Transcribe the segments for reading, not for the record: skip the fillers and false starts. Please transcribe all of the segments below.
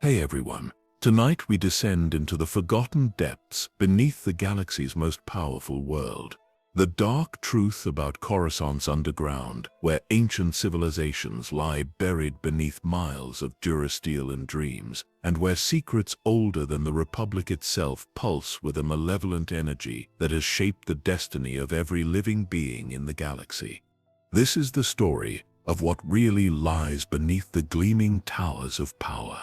Hey everyone, tonight we descend into the forgotten depths beneath the galaxy's most powerful world. The dark truth about Coruscant's underground, where ancient civilizations lie buried beneath miles of durasteel and dreams, and where secrets older than the Republic itself pulse with a malevolent energy that has shaped the destiny of every living being in the galaxy. This is the story of what really lies beneath the gleaming towers of power.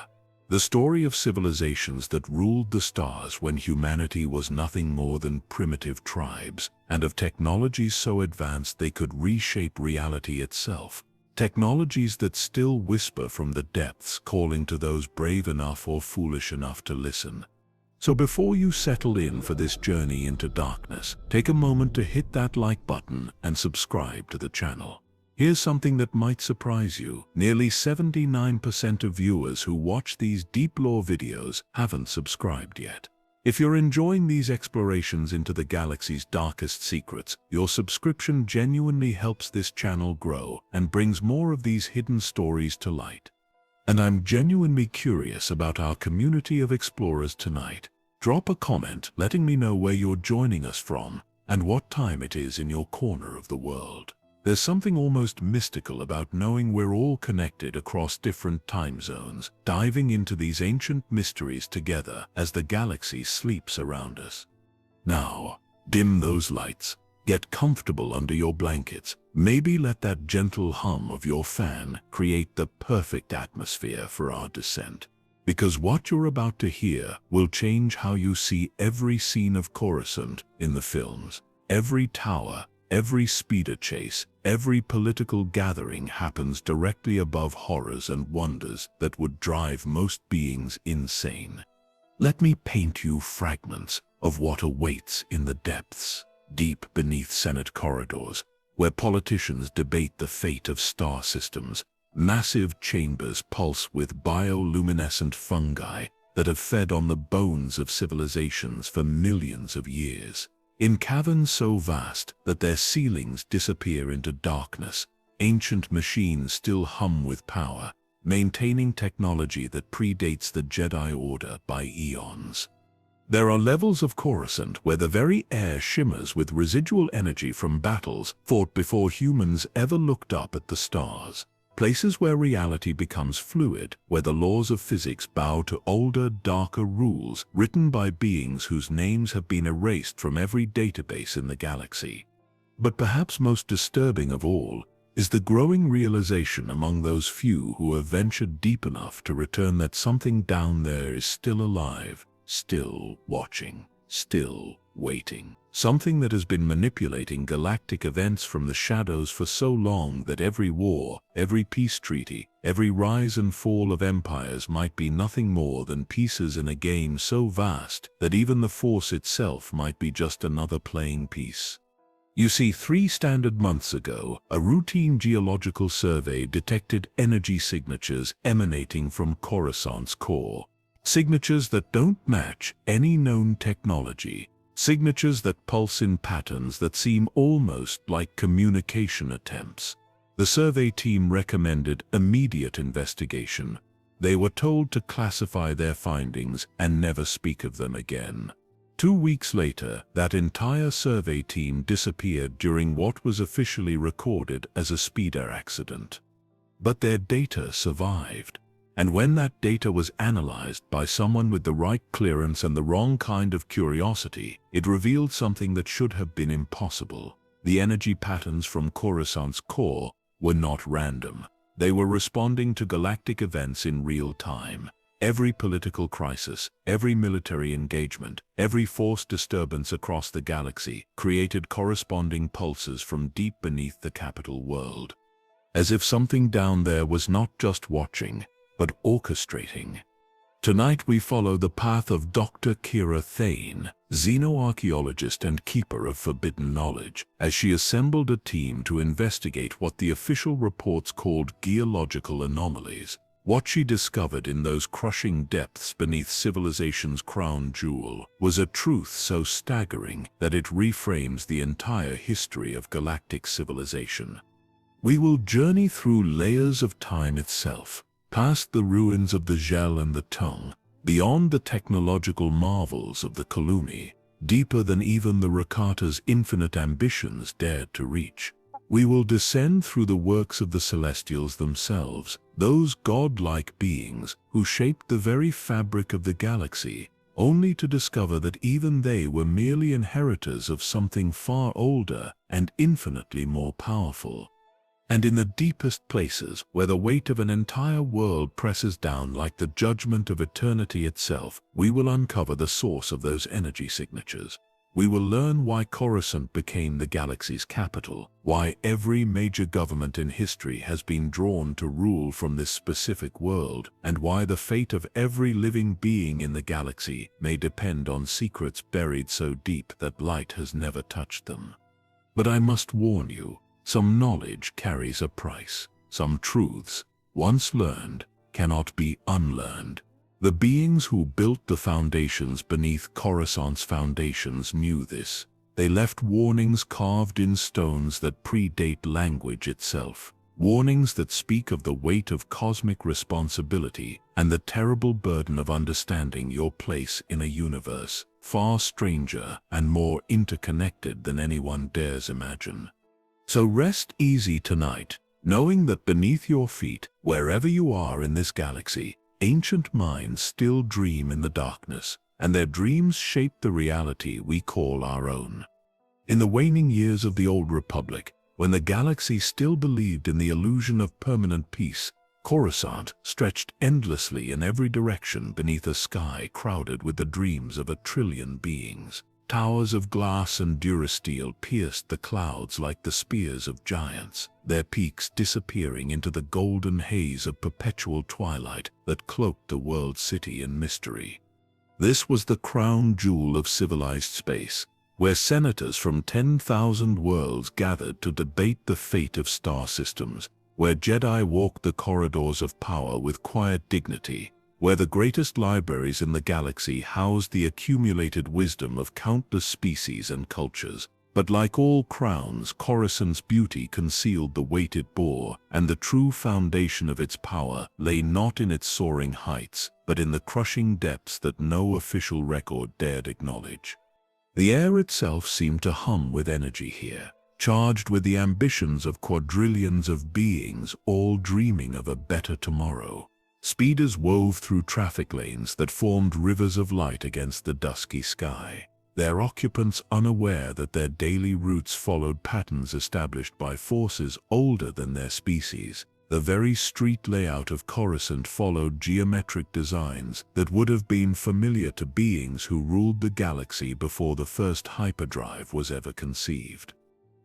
The story of civilizations that ruled the stars when humanity was nothing more than primitive tribes, and of technologies so advanced they could reshape reality itself. Technologies that still whisper from the depths, calling to those brave enough or foolish enough to listen. So before you settle in for this journey into darkness, take a moment to hit that like button and subscribe to the channel. Here's something that might surprise you. Nearly 79% of viewers who watch these deep lore videos haven't subscribed yet. If you're enjoying these explorations into the galaxy's darkest secrets, your subscription genuinely helps this channel grow and brings more of these hidden stories to light. And I'm genuinely curious about our community of explorers tonight. Drop a comment letting me know where you're joining us from and what time it is in your corner of the world. There's something almost mystical about knowing we're all connected across different time zones, diving into these ancient mysteries together as the galaxy sleeps around us. Now, dim those lights, get comfortable under your blankets, maybe let that gentle hum of your fan create the perfect atmosphere for our descent. Because what you're about to hear will change how you see every scene of Coruscant in the films. Every tower, every speeder chase, every political gathering happens directly above horrors and wonders that would drive most beings insane. Let me paint you fragments of what awaits in the depths, deep beneath Senate corridors, where politicians debate the fate of star systems. Massive chambers pulse with bioluminescent fungi that have fed on the bones of civilizations for millions of years. In caverns so vast that their ceilings disappear into darkness, ancient machines still hum with power, maintaining technology that predates the Jedi Order by eons. There are levels of Coruscant where the very air shimmers with residual energy from battles fought before humans ever looked up at the stars. Places where reality becomes fluid, where the laws of physics bow to older, darker rules written by beings whose names have been erased from every database in the galaxy. But perhaps most disturbing of all is the growing realization among those few who have ventured deep enough to return that something down there is still alive, still watching, still waiting. Something that has been manipulating galactic events from the shadows for so long that every war, every peace treaty, every rise and fall of empires might be nothing more than pieces in a game so vast that even the Force itself might be just another playing piece. You see, 3 standard months ago, a routine geological survey detected energy signatures emanating from Coruscant's core. Signatures that don't match any known technology. Signatures that pulse in patterns that seem almost like communication attempts. The survey team recommended immediate investigation. They were told to classify their findings and never speak of them again. 2 weeks later, that entire survey team disappeared during what was officially recorded as a speeder accident. But their data survived. And when that data was analyzed by someone with the right clearance and the wrong kind of curiosity, it revealed something that should have been impossible. The energy patterns from Coruscant's core were not random. They were responding to galactic events in real time. Every political crisis, every military engagement, every force disturbance across the galaxy created corresponding pulses from deep beneath the capital world. As if something down there was not just watching, but orchestrating. Tonight we follow the path of Dr. Kira Thane, xenoarchaeologist and keeper of forbidden knowledge, as she assembled a team to investigate what the official reports called geological anomalies. What she discovered in those crushing depths beneath civilization's crown jewel was a truth so staggering that it reframes the entire history of galactic civilization. We will journey through layers of time itself, past the ruins of the Gel and the Tongue, beyond the technological marvels of the Kalumi, deeper than even the Rakata's infinite ambitions dared to reach. We will descend through the works of the Celestials themselves, those godlike beings who shaped the very fabric of the galaxy, only to discover that even they were merely inheritors of something far older and infinitely more powerful. And in the deepest places, where the weight of an entire world presses down like the judgment of eternity itself, we will uncover the source of those energy signatures. We will learn why Coruscant became the galaxy's capital, why every major government in history has been drawn to rule from this specific world, and why the fate of every living being in the galaxy may depend on secrets buried so deep that light has never touched them. But I must warn you, some knowledge carries a price. Some truths, once learned, cannot be unlearned. The beings who built the foundations beneath Coruscant's foundations knew this. They left warnings carved in stones that predate language itself. Warnings that speak of the weight of cosmic responsibility and the terrible burden of understanding your place in a universe far stranger and more interconnected than anyone dares imagine. So rest easy tonight, knowing that beneath your feet, wherever you are in this galaxy, ancient minds still dream in the darkness, and their dreams shape the reality we call our own. In the waning years of the Old Republic, when the galaxy still believed in the illusion of permanent peace, Coruscant stretched endlessly in every direction beneath a sky crowded with the dreams of 1 trillion beings. Towers of glass and durasteel pierced the clouds like the spears of giants, their peaks disappearing into the golden haze of perpetual twilight that cloaked the world city in mystery. This was the crown jewel of civilized space, where senators from 10,000 worlds gathered to debate the fate of star systems, where Jedi walked the corridors of power with quiet dignity, where the greatest libraries in the galaxy housed the accumulated wisdom of countless species and cultures. But like all crowns, Coruscant's beauty concealed the weight it bore, and the true foundation of its power lay not in its soaring heights, but in the crushing depths that no official record dared acknowledge. The air itself seemed to hum with energy here, charged with the ambitions of quadrillions of beings, all dreaming of a better tomorrow. Speeders wove through traffic lanes that formed rivers of light against the dusky sky, their occupants unaware that their daily routes followed patterns established by forces older than their species. The very street layout of Coruscant followed geometric designs that would have been familiar to beings who ruled the galaxy before the first hyperdrive was ever conceived.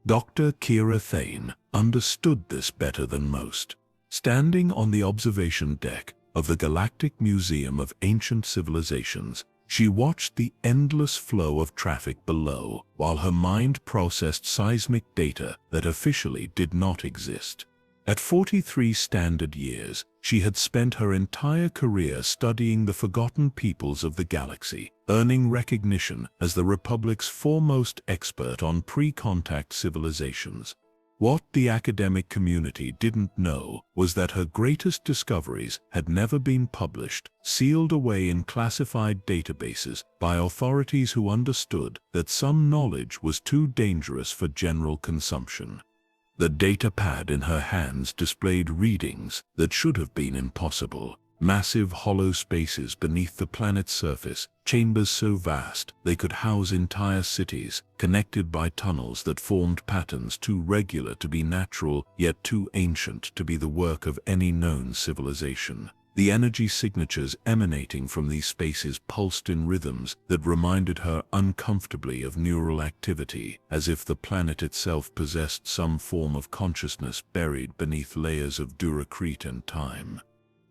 Dr. Kira Thane understood this better than most. Standing on the observation deck of the Galactic Museum of Ancient Civilizations, she watched the endless flow of traffic below while her mind processed seismic data that officially did not exist. At 43 standard years, she had spent her entire career studying the forgotten peoples of the galaxy, earning recognition as the Republic's foremost expert on pre-contact civilizations. What the academic community didn't know was that her greatest discoveries had never been published, sealed away in classified databases by authorities who understood that some knowledge was too dangerous for general consumption. The datapad in her hands displayed readings that should have been impossible. Massive hollow spaces beneath the planet's surface, chambers so vast they could house entire cities, connected by tunnels that formed patterns too regular to be natural, yet too ancient to be the work of any known civilization. The energy signatures emanating from these spaces pulsed in rhythms that reminded her uncomfortably of neural activity, as if the planet itself possessed some form of consciousness buried beneath layers of duracrete and time.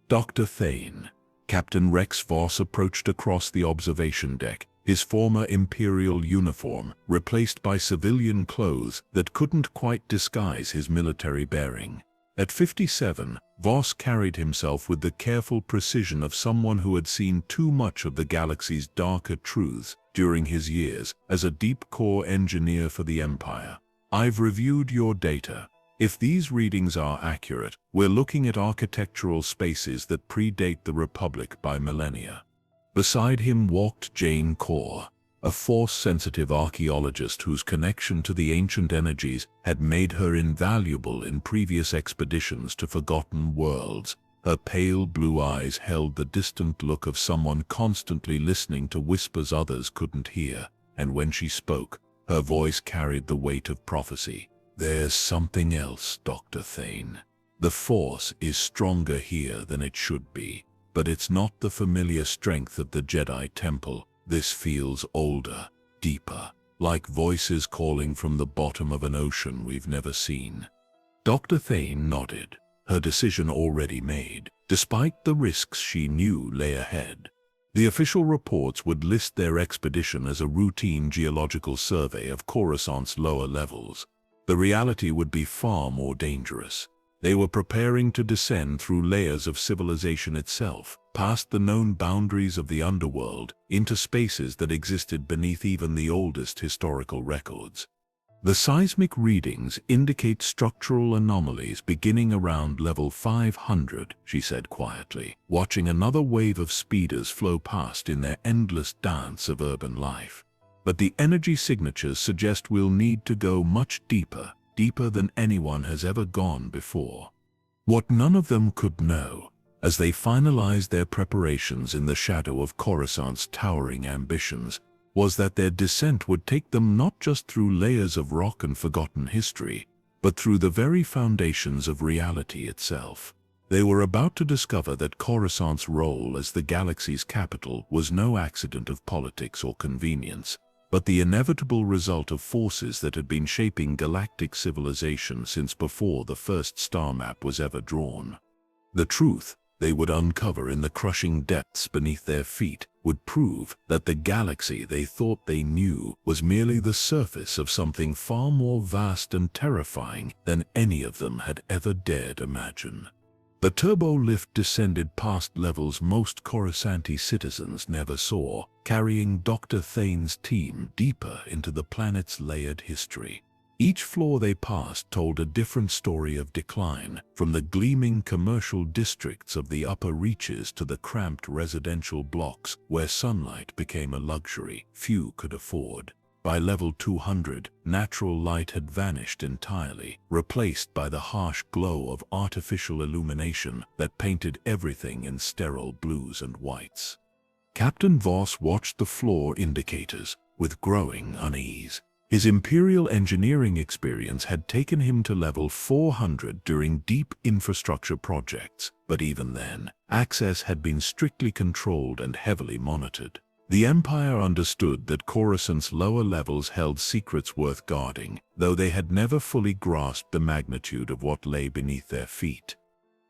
Dr. Thane. Captain Rex Voss approached across the observation deck, his former Imperial uniform replaced by civilian clothes that couldn't quite disguise his military bearing. At 57, Voss carried himself with the careful precision of someone who had seen too much of the galaxy's darker truths during his years as a deep-core engineer for the Empire. "I've reviewed your data. If these readings are accurate, we're looking at architectural spaces that predate the Republic by millennia. Beside him walked Jane Corr, a Force-sensitive archaeologist whose connection to the ancient energies had made her invaluable in previous expeditions to forgotten worlds. Her pale blue eyes held the distant look of someone constantly listening to whispers others couldn't hear, and when she spoke, her voice carried the weight of prophecy. "There's something else, Dr. Thane. The Force is stronger here than it should be, but it's not the familiar strength of the Jedi Temple. This feels older, deeper, like voices calling from the bottom of an ocean we've never seen." Dr. Thane nodded, her decision already made, despite the risks she knew lay ahead. The official reports would list their expedition as a routine geological survey of Coruscant's lower levels. The reality would be far more dangerous. They were preparing to descend through layers of civilization itself, past the known boundaries of the underworld, into spaces that existed beneath even the oldest historical records. The seismic readings indicate structural anomalies beginning around level 500, she said quietly, watching another wave of speeders flow past in their endless dance of urban life. But the energy signatures suggest we'll need to go much deeper, deeper than anyone has ever gone before. What none of them could know, as they finalized their preparations in the shadow of Coruscant's towering ambitions, was that their descent would take them not just through layers of rock and forgotten history, but through the very foundations of reality itself. They were about to discover that Coruscant's role as the galaxy's capital was no accident of politics or convenience, but the inevitable result of forces that had been shaping galactic civilization since before the first star map was ever drawn. The truth they would uncover in the crushing depths beneath their feet would prove that the galaxy they thought they knew was merely the surface of something far more vast and terrifying than any of them had ever dared imagine. The turbo lift descended past levels most Coruscanti citizens never saw, carrying Dr. Thane's team deeper into the planet's layered history. Each floor they passed told a different story of decline, from the gleaming commercial districts of the upper reaches to the cramped residential blocks where sunlight became a luxury few could afford. By level 200, natural light had vanished entirely, replaced by the harsh glow of artificial illumination that painted everything in sterile blues and whites. Captain Voss watched the floor indicators with growing unease. His Imperial engineering experience had taken him to level 400 during deep infrastructure projects, but even then, access had been strictly controlled and heavily monitored. The Empire understood that Coruscant's lower levels held secrets worth guarding, though they had never fully grasped the magnitude of what lay beneath their feet.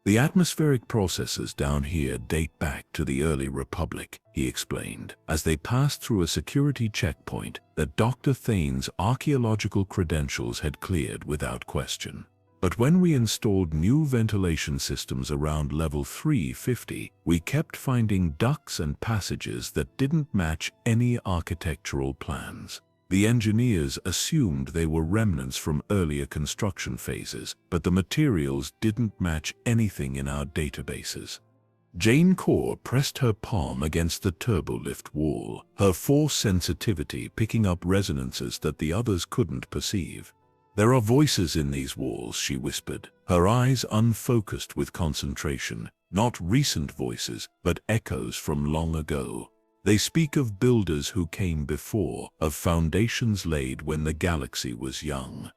"The atmospheric processes down here date back to the early Republic," he explained, as they passed through a security checkpoint that Dr. Thane's archaeological credentials had cleared without question. "But when we installed new ventilation systems around level 350, we kept finding ducts and passages that didn't match any architectural plans. The engineers assumed they were remnants from earlier construction phases, but the materials didn't match anything in our databases." Jane Corr pressed her palm against the turbolift wall, her force sensitivity picking up resonances that the others couldn't perceive. "There are voices in these walls," she whispered, her eyes unfocused with concentration. "Not recent voices, but echoes from long ago. They speak of builders who came before, of foundations laid when the galaxy was young."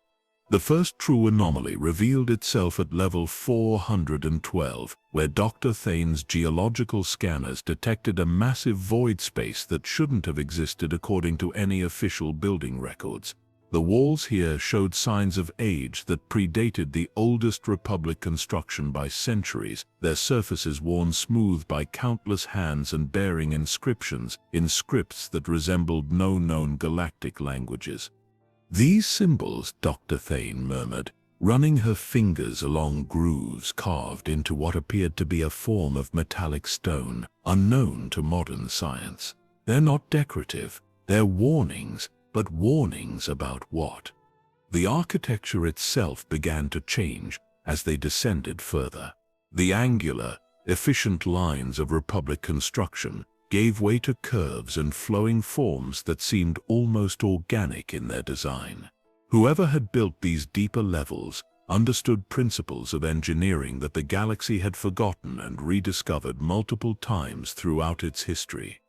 The first true anomaly revealed itself at level 412, where Dr. Thane's geological scanners detected a massive void space that shouldn't have existed according to any official building records. The walls here showed signs of age that predated the oldest Republic construction by centuries, their surfaces worn smooth by countless hands and bearing inscriptions in scripts that resembled no known galactic languages. "These symbols," Dr. Thane murmured, running her fingers along grooves carved into what appeared to be a form of metallic stone, unknown to modern science. "They're not decorative, they're warnings. But warnings about what?" The architecture itself began to change as they descended further. The angular, efficient lines of Republic construction gave way to curves and flowing forms that seemed almost organic in their design. Whoever had built these deeper levels understood principles of engineering that the galaxy had forgotten and rediscovered multiple times throughout its history.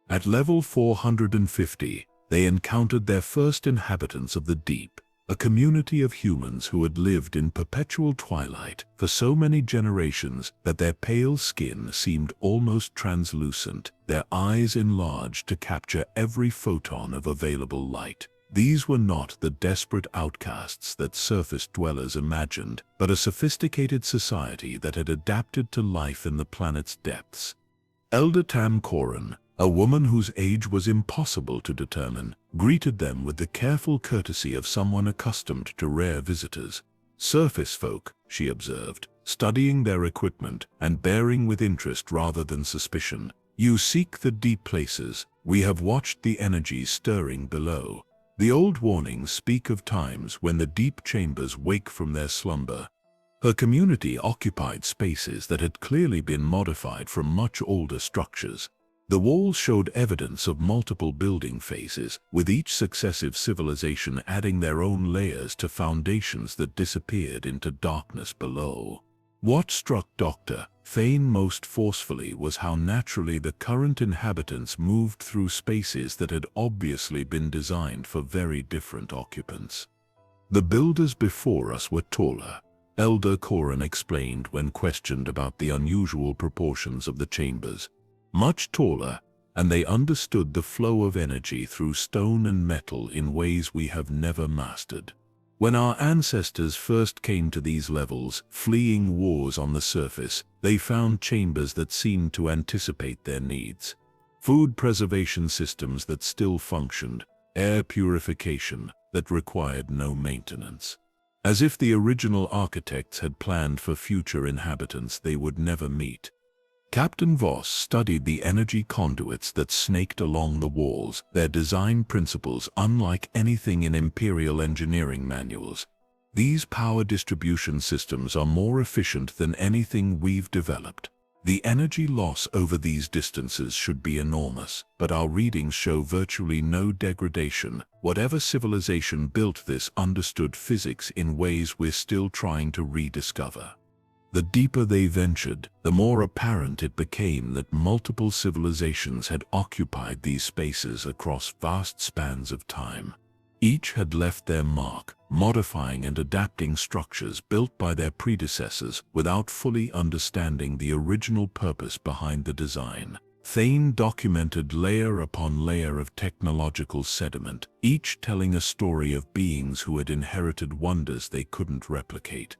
At level 450, they encountered their first inhabitants of the deep, a community of humans who had lived in perpetual twilight for so many generations that their pale skin seemed almost translucent, their eyes enlarged to capture every photon of available light. These were not the desperate outcasts that surface dwellers imagined, but a sophisticated society that had adapted to life in the planet's depths. Elder Tam Koran, a woman whose age was impossible to determine, greeted them with the careful courtesy of someone accustomed to rare visitors. "Surface folk," she observed, studying their equipment and bearing with interest rather than suspicion. "You seek the deep places. We have watched the energies stirring below. The old warnings speak of times when the deep chambers wake from their slumber." Her community occupied spaces that had clearly been modified from much older structures. The walls showed evidence of multiple building phases, with each successive civilization adding their own layers to foundations that disappeared into darkness below. What struck Dr. Thane most forcefully was how naturally the current inhabitants moved through spaces that had obviously been designed for very different occupants. "The builders before us were taller," Elder Koran explained when questioned about the unusual proportions of the chambers. "Much taller, and they understood the flow of energy through stone and metal in ways we have never mastered. When our ancestors first came to these levels, fleeing wars on the surface, they found chambers that seemed to anticipate their needs. Food preservation systems that still functioned, air purification that required no maintenance. As if the original architects had planned for future inhabitants they would never meet." Captain Voss studied the energy conduits that snaked along the walls, their design principles unlike anything in Imperial engineering manuals. "These power distribution systems are more efficient than anything we've developed. The energy loss over these distances should be enormous, but our readings show virtually no degradation. Whatever civilization built this understood physics in ways we're still trying to rediscover." The deeper they ventured, the more apparent it became that multiple civilizations had occupied these spaces across vast spans of time. Each had left their mark, modifying and adapting structures built by their predecessors without fully understanding the original purpose behind the design. Thane documented layer upon layer of technological sediment, each telling a story of beings who had inherited wonders they couldn't replicate.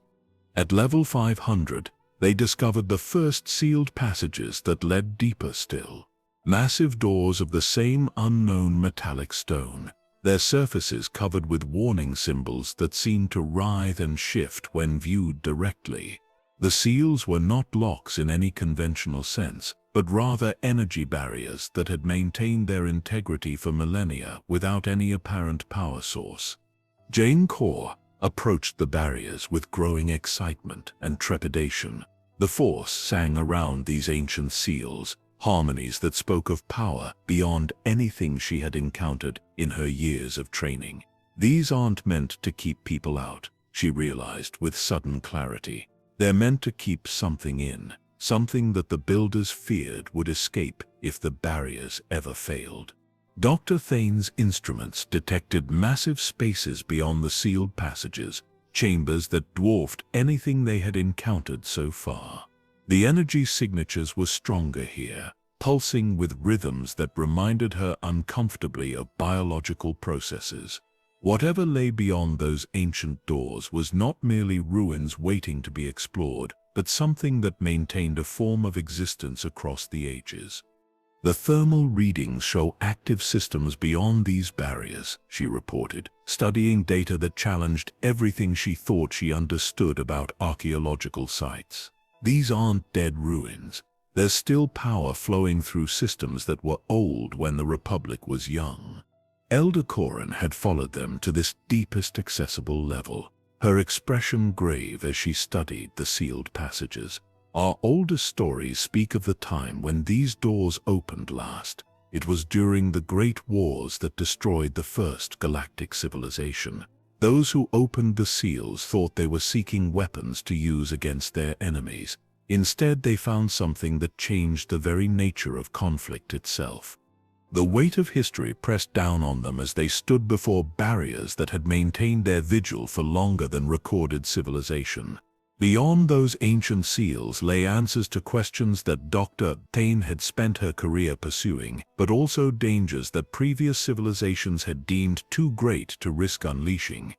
At level 500, they discovered the first sealed passages that led deeper still. Massive doors of the same unknown metallic stone, their surfaces covered with warning symbols that seemed to writhe and shift when viewed directly. The seals were not locks in any conventional sense, but rather energy barriers that had maintained their integrity for millennia without any apparent power source. Jane Core approached the barriers with growing excitement and trepidation. The force sang around these ancient seals, harmonies that spoke of power beyond anything she had encountered in her years of training. "These aren't meant to keep people out," she realized with sudden clarity. "They're meant to keep something in, something that the builders feared would escape if the barriers ever failed." Dr. Thane's instruments detected massive spaces beyond the sealed passages, chambers that dwarfed anything they had encountered so far. The energy signatures were stronger here, pulsing with rhythms that reminded her uncomfortably of biological processes. Whatever lay beyond those ancient doors was not merely ruins waiting to be explored, but something that maintained a form of existence across the ages. "The thermal readings show active systems beyond these barriers," she reported, studying data that challenged everything she thought she understood about archaeological sites. "These aren't dead ruins. There's still power flowing through systems that were old when the Republic was young." Elder Corin had followed them to this deepest accessible level, her expression grave as she studied the sealed passages. Our oldest stories speak of the time when these doors opened last. It was during the Great Wars that destroyed the first galactic civilization. Those who opened the seals thought they were seeking weapons to use against their enemies. Instead, they found something that changed the very nature of conflict itself. The weight of history pressed down on them as they stood before barriers that had maintained their vigil for longer than recorded civilization. Beyond those ancient seals lay answers to questions that Dr. Thane had spent her career pursuing, but also dangers that previous civilizations had deemed too great to risk unleashing.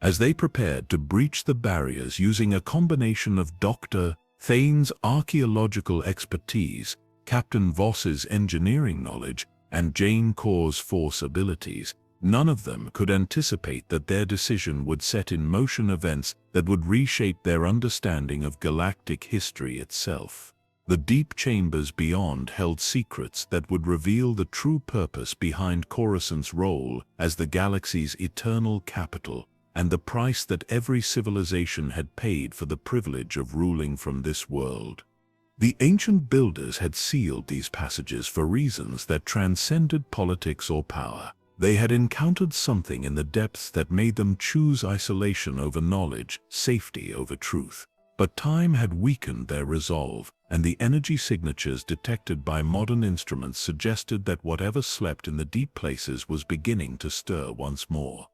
As they prepared to breach the barriers using a combination of Dr. Thane's archaeological expertise, Captain Voss's engineering knowledge, and Jane Corr's force abilities, none of them could anticipate that their decision would set in motion events that would reshape their understanding of galactic history itself. The deep chambers beyond held secrets that would reveal the true purpose behind Coruscant's role as the galaxy's eternal capital, and the price that every civilization had paid for the privilege of ruling from this world. The ancient builders had sealed these passages for reasons that transcended politics or power. They had encountered something in the depths that made them choose isolation over knowledge, safety over truth. But time had weakened their resolve, and the energy signatures detected by modern instruments suggested that whatever slept in the deep places was beginning to stir once more.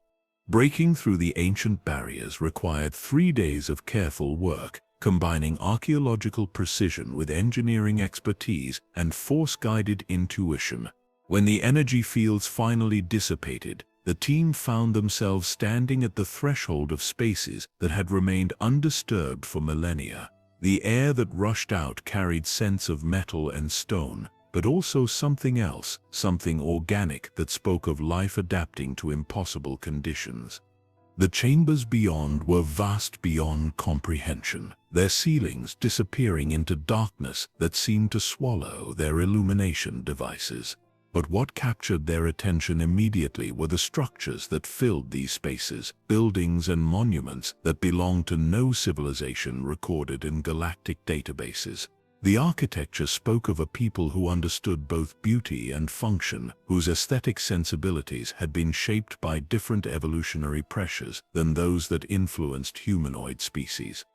Breaking through the ancient barriers required 3 days of careful work, combining archaeological precision with engineering expertise and force-guided intuition. When the energy fields finally dissipated, the team found themselves standing at the threshold of spaces that had remained undisturbed for millennia. The air that rushed out carried scents of metal and stone, but also something else, something organic that spoke of life adapting to impossible conditions. The chambers beyond were vast beyond comprehension, their ceilings disappearing into darkness that seemed to swallow their illumination devices. But what captured their attention immediately were the structures that filled these spaces, buildings and monuments that belonged to no civilization recorded in galactic databases. The architecture spoke of a people who understood both beauty and function, whose aesthetic sensibilities had been shaped by different evolutionary pressures than those that influenced humanoid species.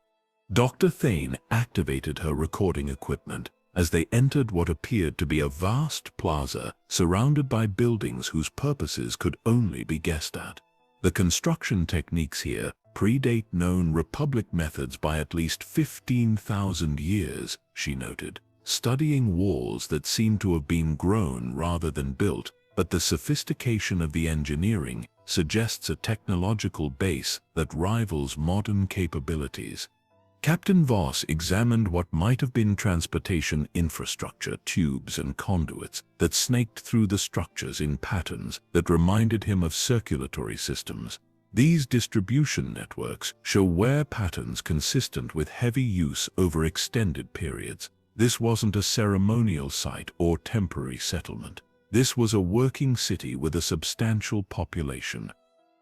Dr. Thane activated her recording equipment as they entered what appeared to be a vast plaza surrounded by buildings whose purposes could only be guessed at. The construction techniques here predate known Republic methods by at least 15,000 years, she noted, studying walls that seemed to have been grown rather than built, but the sophistication of the engineering suggests a technological base that rivals modern capabilities. Captain Voss examined what might have been transportation infrastructure, tubes and conduits that snaked through the structures in patterns that reminded him of circulatory systems. These distribution networks show wear patterns consistent with heavy use over extended periods. This wasn't a ceremonial site or temporary settlement. This was a working city with a substantial population.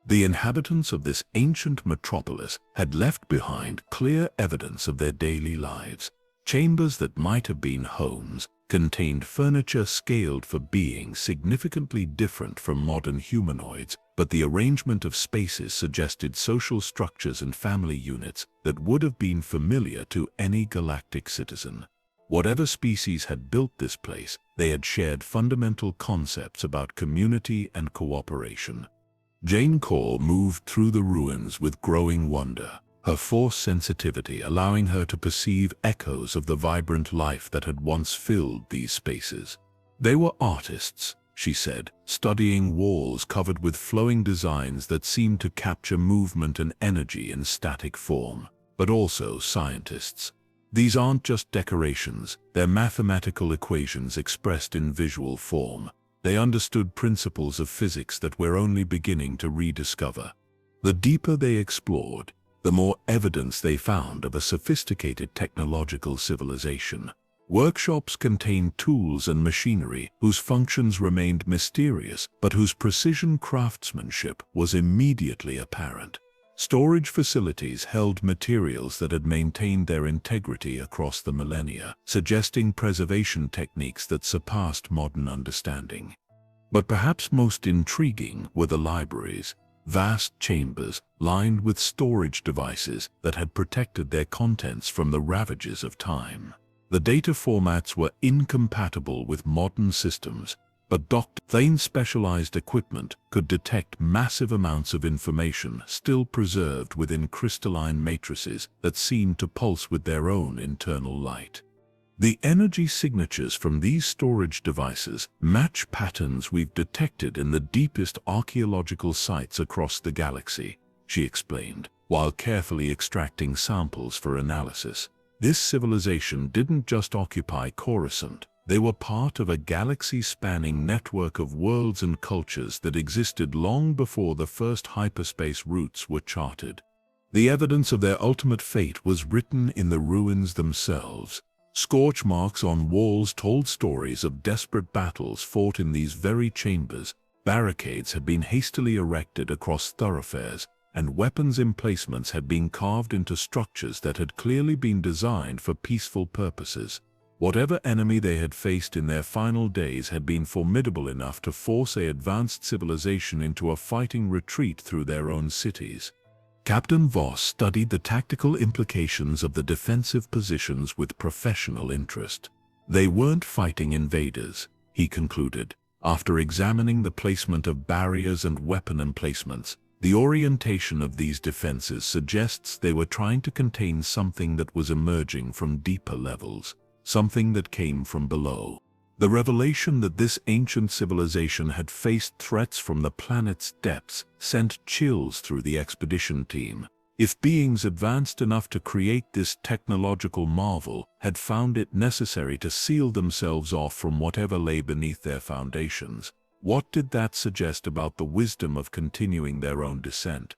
The inhabitants of this ancient metropolis had left behind clear evidence of their daily lives. Chambers that might have been homes contained furniture scaled for beings significantly different from modern humanoids, but the arrangement of spaces suggested social structures and family units that would have been familiar to any galactic citizen. Whatever species had built this place, they had shared fundamental concepts about community and cooperation. Jane Corr moved through the ruins with growing wonder, her force sensitivity allowing her to perceive echoes of the vibrant life that had once filled these spaces. They were artists, she said, studying walls covered with flowing designs that seemed to capture movement and energy in static form, but also scientists. These aren't just decorations, they're mathematical equations expressed in visual form. They understood principles of physics that we're only beginning to rediscover. The deeper they explored, the more evidence they found of a sophisticated technological civilization. Workshops contained tools and machinery whose functions remained mysterious, but whose precision craftsmanship was immediately apparent. Storage facilities held materials that had maintained their integrity across the millennia, suggesting preservation techniques that surpassed modern understanding. But perhaps most intriguing were the libraries, vast chambers lined with storage devices that had protected their contents from the ravages of time. The data formats were incompatible with modern systems, but Dr. Thane's specialized equipment could detect massive amounts of information still preserved within crystalline matrices that seemed to pulse with their own internal light. The energy signatures from these storage devices match patterns we've detected in the deepest archaeological sites across the galaxy, she explained, while carefully extracting samples for analysis. This civilization didn't just occupy Coruscant. They were part of a galaxy-spanning network of worlds and cultures that existed long before the first hyperspace routes were charted. The evidence of their ultimate fate was written in the ruins themselves. Scorch marks on walls told stories of desperate battles fought in these very chambers. Barricades had been hastily erected across thoroughfares, and weapons emplacements had been carved into structures that had clearly been designed for peaceful purposes. Whatever enemy they had faced in their final days had been formidable enough to force an advanced civilization into a fighting retreat through their own cities. Captain Voss studied the tactical implications of the defensive positions with professional interest. They weren't fighting invaders, he concluded, after examining the placement of barriers and weapon emplacements. The orientation of these defenses suggests they were trying to contain something that was emerging from deeper levels, something that came from below. The revelation that this ancient civilization had faced threats from the planet's depths sent chills through the expedition team. If beings advanced enough to create this technological marvel had found it necessary to seal themselves off from whatever lay beneath their foundations, what did that suggest about the wisdom of continuing their own descent?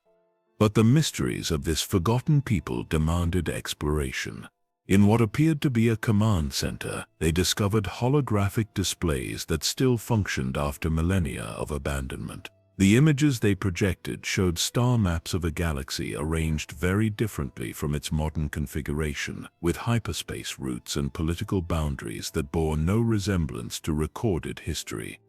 But the mysteries of this forgotten people demanded exploration. In what appeared to be a command center, they discovered holographic displays that still functioned after millennia of abandonment. The images they projected showed star maps of a galaxy arranged very differently from its modern configuration, with hyperspace routes and political boundaries that bore no resemblance to recorded history.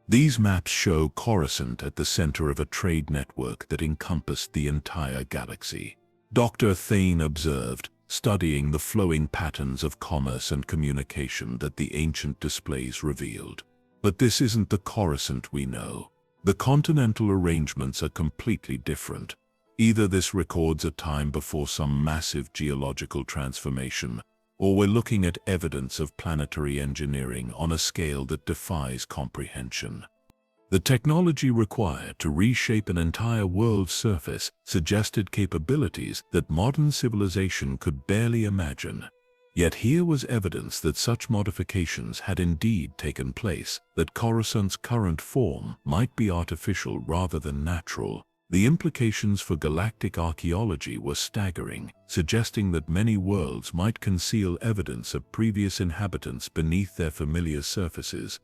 These maps show Coruscant at the center of a trade network that encompassed the entire galaxy. Dr. Thane observed, studying the flowing patterns of commerce and communication that the ancient displays revealed. But this isn't the Coruscant we know. The continental arrangements are completely different. Either this records a time before some massive geological transformation, or we're looking at evidence of planetary engineering on a scale that defies comprehension. The technology required to reshape an entire world's surface suggested capabilities that modern civilization could barely imagine. Yet here was evidence that such modifications had indeed taken place, that Coruscant's current form might be artificial rather than natural. The implications for galactic archaeology were staggering, suggesting that many worlds might conceal evidence of previous inhabitants beneath their familiar surfaces.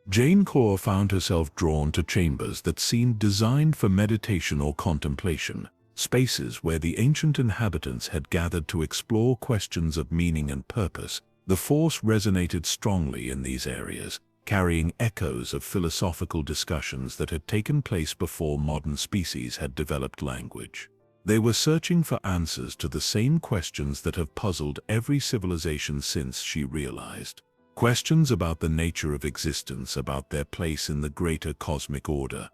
Jane Core found herself drawn to chambers that seemed designed for meditation or contemplation, spaces where the ancient inhabitants had gathered to explore questions of meaning and purpose. The Force resonated strongly in these areas, carrying echoes of philosophical discussions that had taken place before modern species had developed language. They were searching for answers to the same questions that have puzzled every civilization since, she realized. Questions about the nature of existence, about their place in the greater cosmic order.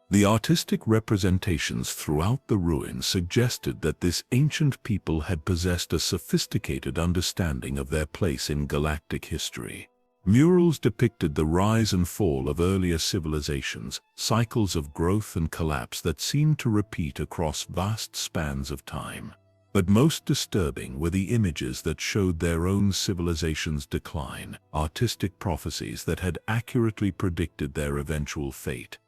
The artistic representations throughout the ruins suggested that this ancient people had possessed a sophisticated understanding of their place in galactic history. Murals depicted the rise and fall of earlier civilizations, cycles of growth and collapse that seemed to repeat across vast spans of time. But most disturbing were the images that showed their own civilization's decline, artistic prophecies that had accurately predicted their eventual fate.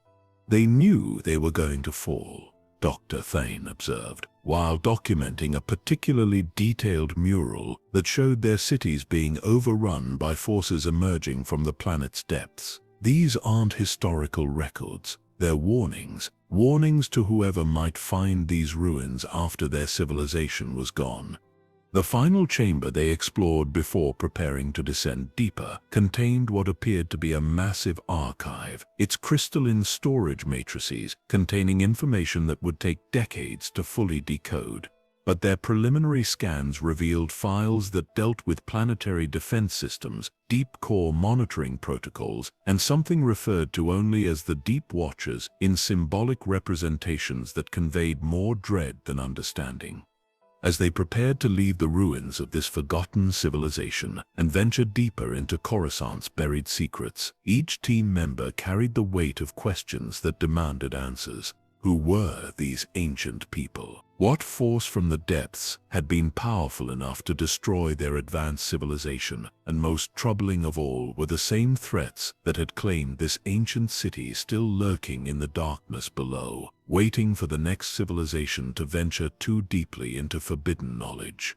They knew they were going to fall, Dr. Thane observed, while documenting a particularly detailed mural that showed their cities being overrun by forces emerging from the planet's depths. These aren't historical records, they're warnings. Warnings to whoever might find these ruins after their civilization was gone. The final chamber they explored before preparing to descend deeper contained what appeared to be a massive archive, its crystalline storage matrices containing information that would take decades to fully decode. But their preliminary scans revealed files that dealt with planetary defense systems, deep core monitoring protocols, and something referred to only as the Deep Watchers in symbolic representations that conveyed more dread than understanding. As they prepared to leave the ruins of this forgotten civilization and venture deeper into Coruscant's buried secrets, each team member carried the weight of questions that demanded answers. Who were these ancient people? What force from the depths had been powerful enough to destroy their advanced civilization? And most troubling of all were the same threats that had claimed this ancient city still lurking in the darkness below, waiting for the next civilization to venture too deeply into forbidden knowledge.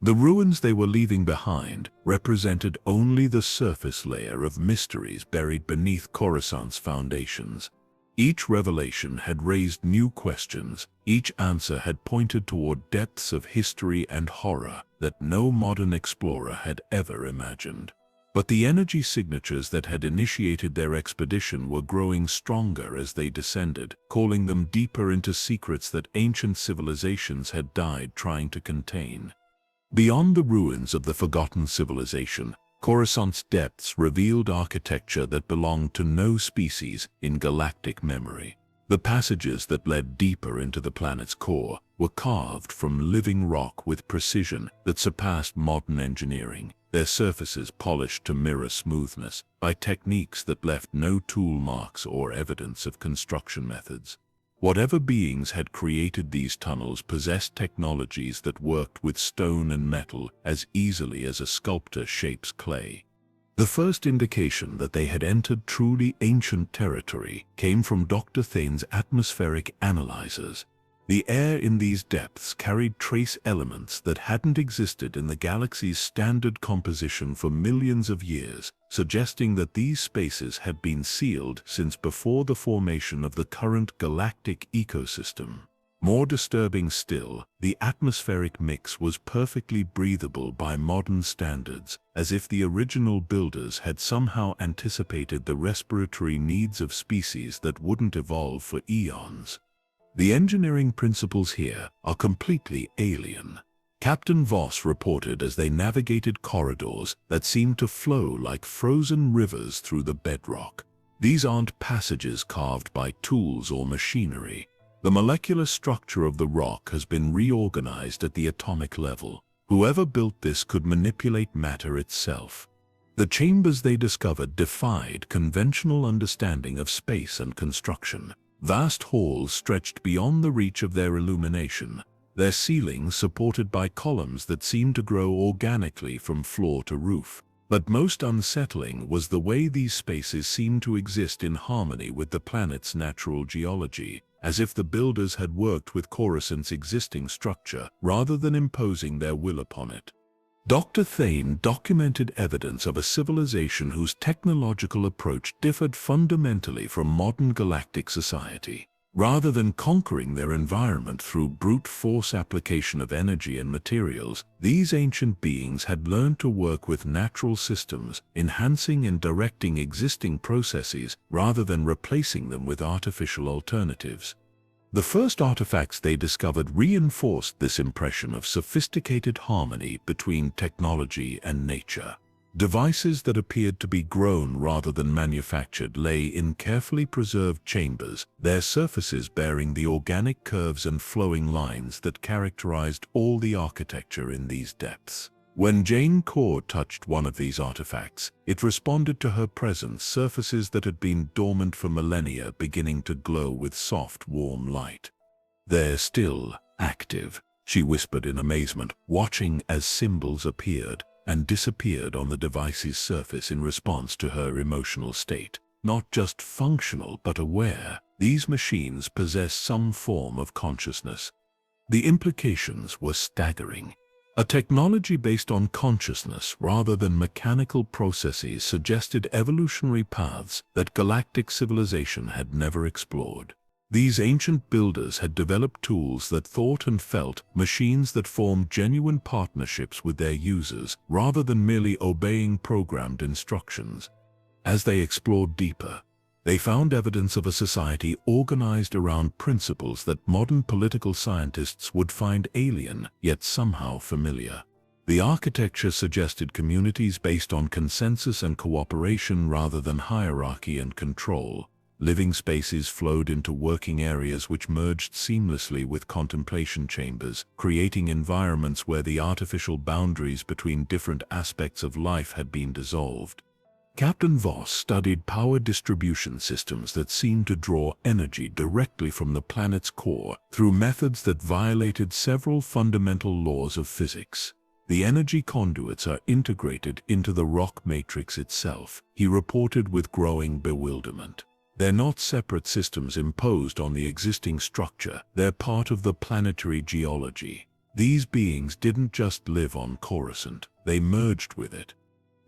The ruins they were leaving behind represented only the surface layer of mysteries buried beneath Coruscant's foundations. Each revelation had raised new questions, each answer had pointed toward depths of history and horror that no modern explorer had ever imagined. But the energy signatures that had initiated their expedition were growing stronger as they descended, calling them deeper into secrets that ancient civilizations had died trying to contain. Beyond the ruins of the forgotten civilization, Coruscant's depths revealed architecture that belonged to no species in galactic memory. The passages that led deeper into the planet's core were carved from living rock with precision that surpassed modern engineering, their surfaces polished to mirror smoothness by techniques that left no tool marks or evidence of construction methods. Whatever beings had created these tunnels possessed technologies that worked with stone and metal as easily as a sculptor shapes clay. The first indication that they had entered truly ancient territory came from Dr. Thane's atmospheric analyzers. The air in these depths carried trace elements that hadn't existed in the galaxy's standard composition for millions of years, suggesting that these spaces had been sealed since before the formation of the current galactic ecosystem. More disturbing still, the atmospheric mix was perfectly breathable by modern standards, as if the original builders had somehow anticipated the respiratory needs of species that wouldn't evolve for eons. The engineering principles here are completely alien. Captain Voss reported as they navigated corridors that seemed to flow like frozen rivers through the bedrock. These aren't passages carved by tools or machinery. The molecular structure of the rock has been reorganized at the atomic level. Whoever built this could manipulate matter itself. The chambers they discovered defied conventional understanding of space and construction. Vast halls stretched beyond the reach of their illumination, their ceilings supported by columns that seemed to grow organically from floor to roof. But most unsettling was the way these spaces seemed to exist in harmony with the planet's natural geology, as if the builders had worked with Coruscant's existing structure rather than imposing their will upon it. Dr. Thane documented evidence of a civilization whose technological approach differed fundamentally from modern galactic society. Rather than conquering their environment through brute force application of energy and materials, these ancient beings had learned to work with natural systems, enhancing and directing existing processes rather than replacing them with artificial alternatives. The first artifacts they discovered reinforced this impression of sophisticated harmony between technology and nature. Devices that appeared to be grown rather than manufactured lay in carefully preserved chambers, their surfaces bearing the organic curves and flowing lines that characterized all the architecture in these depths. When Jane Core touched one of these artifacts, it responded to her presence, surfaces that had been dormant for millennia beginning to glow with soft, warm light. "They're still active," she whispered in amazement, watching as symbols appeared and disappeared on the device's surface in response to her emotional state. Not just functional but aware, these machines possess some form of consciousness. The implications were staggering. A technology based on consciousness rather than mechanical processes suggested evolutionary paths that galactic civilization had never explored. These ancient builders had developed tools that thought and felt, machines that formed genuine partnerships with their users rather than merely obeying programmed instructions. As they explored deeper, they found evidence of a society organized around principles that modern political scientists would find alien, yet somehow familiar. The architecture suggested communities based on consensus and cooperation rather than hierarchy and control. Living spaces flowed into working areas which merged seamlessly with contemplation chambers, creating environments where the artificial boundaries between different aspects of life had been dissolved. Captain Voss studied power distribution systems that seemed to draw energy directly from the planet's core through methods that violated several fundamental laws of physics. The energy conduits are integrated into the rock matrix itself, he reported with growing bewilderment. They're not separate systems imposed on the existing structure, they're part of the planetary geology. These beings didn't just live on Coruscant, they merged with it.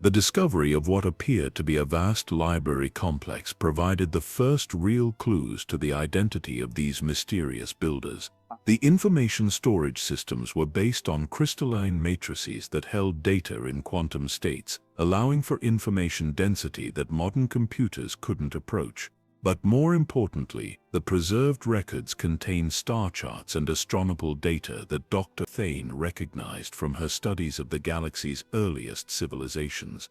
The discovery of what appeared to be a vast library complex provided the first real clues to the identity of these mysterious builders. The information storage systems were based on crystalline matrices that held data in quantum states, allowing for information density that modern computers couldn't approach. But more importantly, the preserved records contain star charts and astronomical data that Dr. Thane recognized from her studies of the galaxy's earliest civilizations.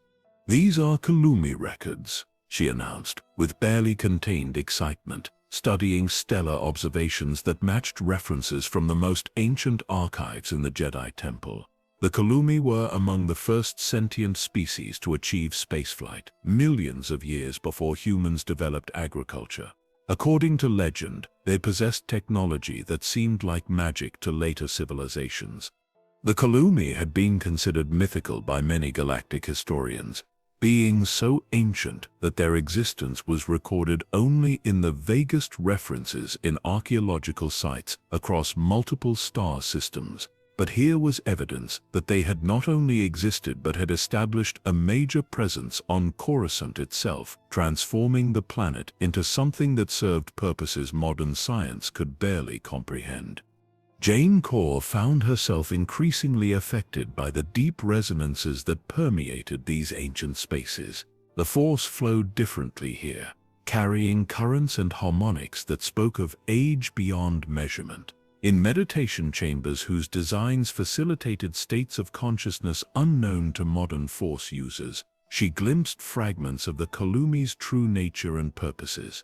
"These are Kalumi records," she announced, with barely contained excitement, studying stellar observations that matched references from the most ancient archives in the Jedi Temple. The Kalumi were among the first sentient species to achieve spaceflight, millions of years before humans developed agriculture. According to legend, they possessed technology that seemed like magic to later civilizations. The Kalumi had been considered mythical by many galactic historians, beings so ancient that their existence was recorded only in the vaguest references in archaeological sites across multiple star systems. But here was evidence that they had not only existed but had established a major presence on Coruscant itself, transforming the planet into something that served purposes modern science could barely comprehend. Jane Core found herself increasingly affected by the deep resonances that permeated these ancient spaces. The force flowed differently here, carrying currents and harmonics that spoke of age beyond measurement. In meditation chambers whose designs facilitated states of consciousness unknown to modern force users, she glimpsed fragments of the Kalumi's true nature and purposes.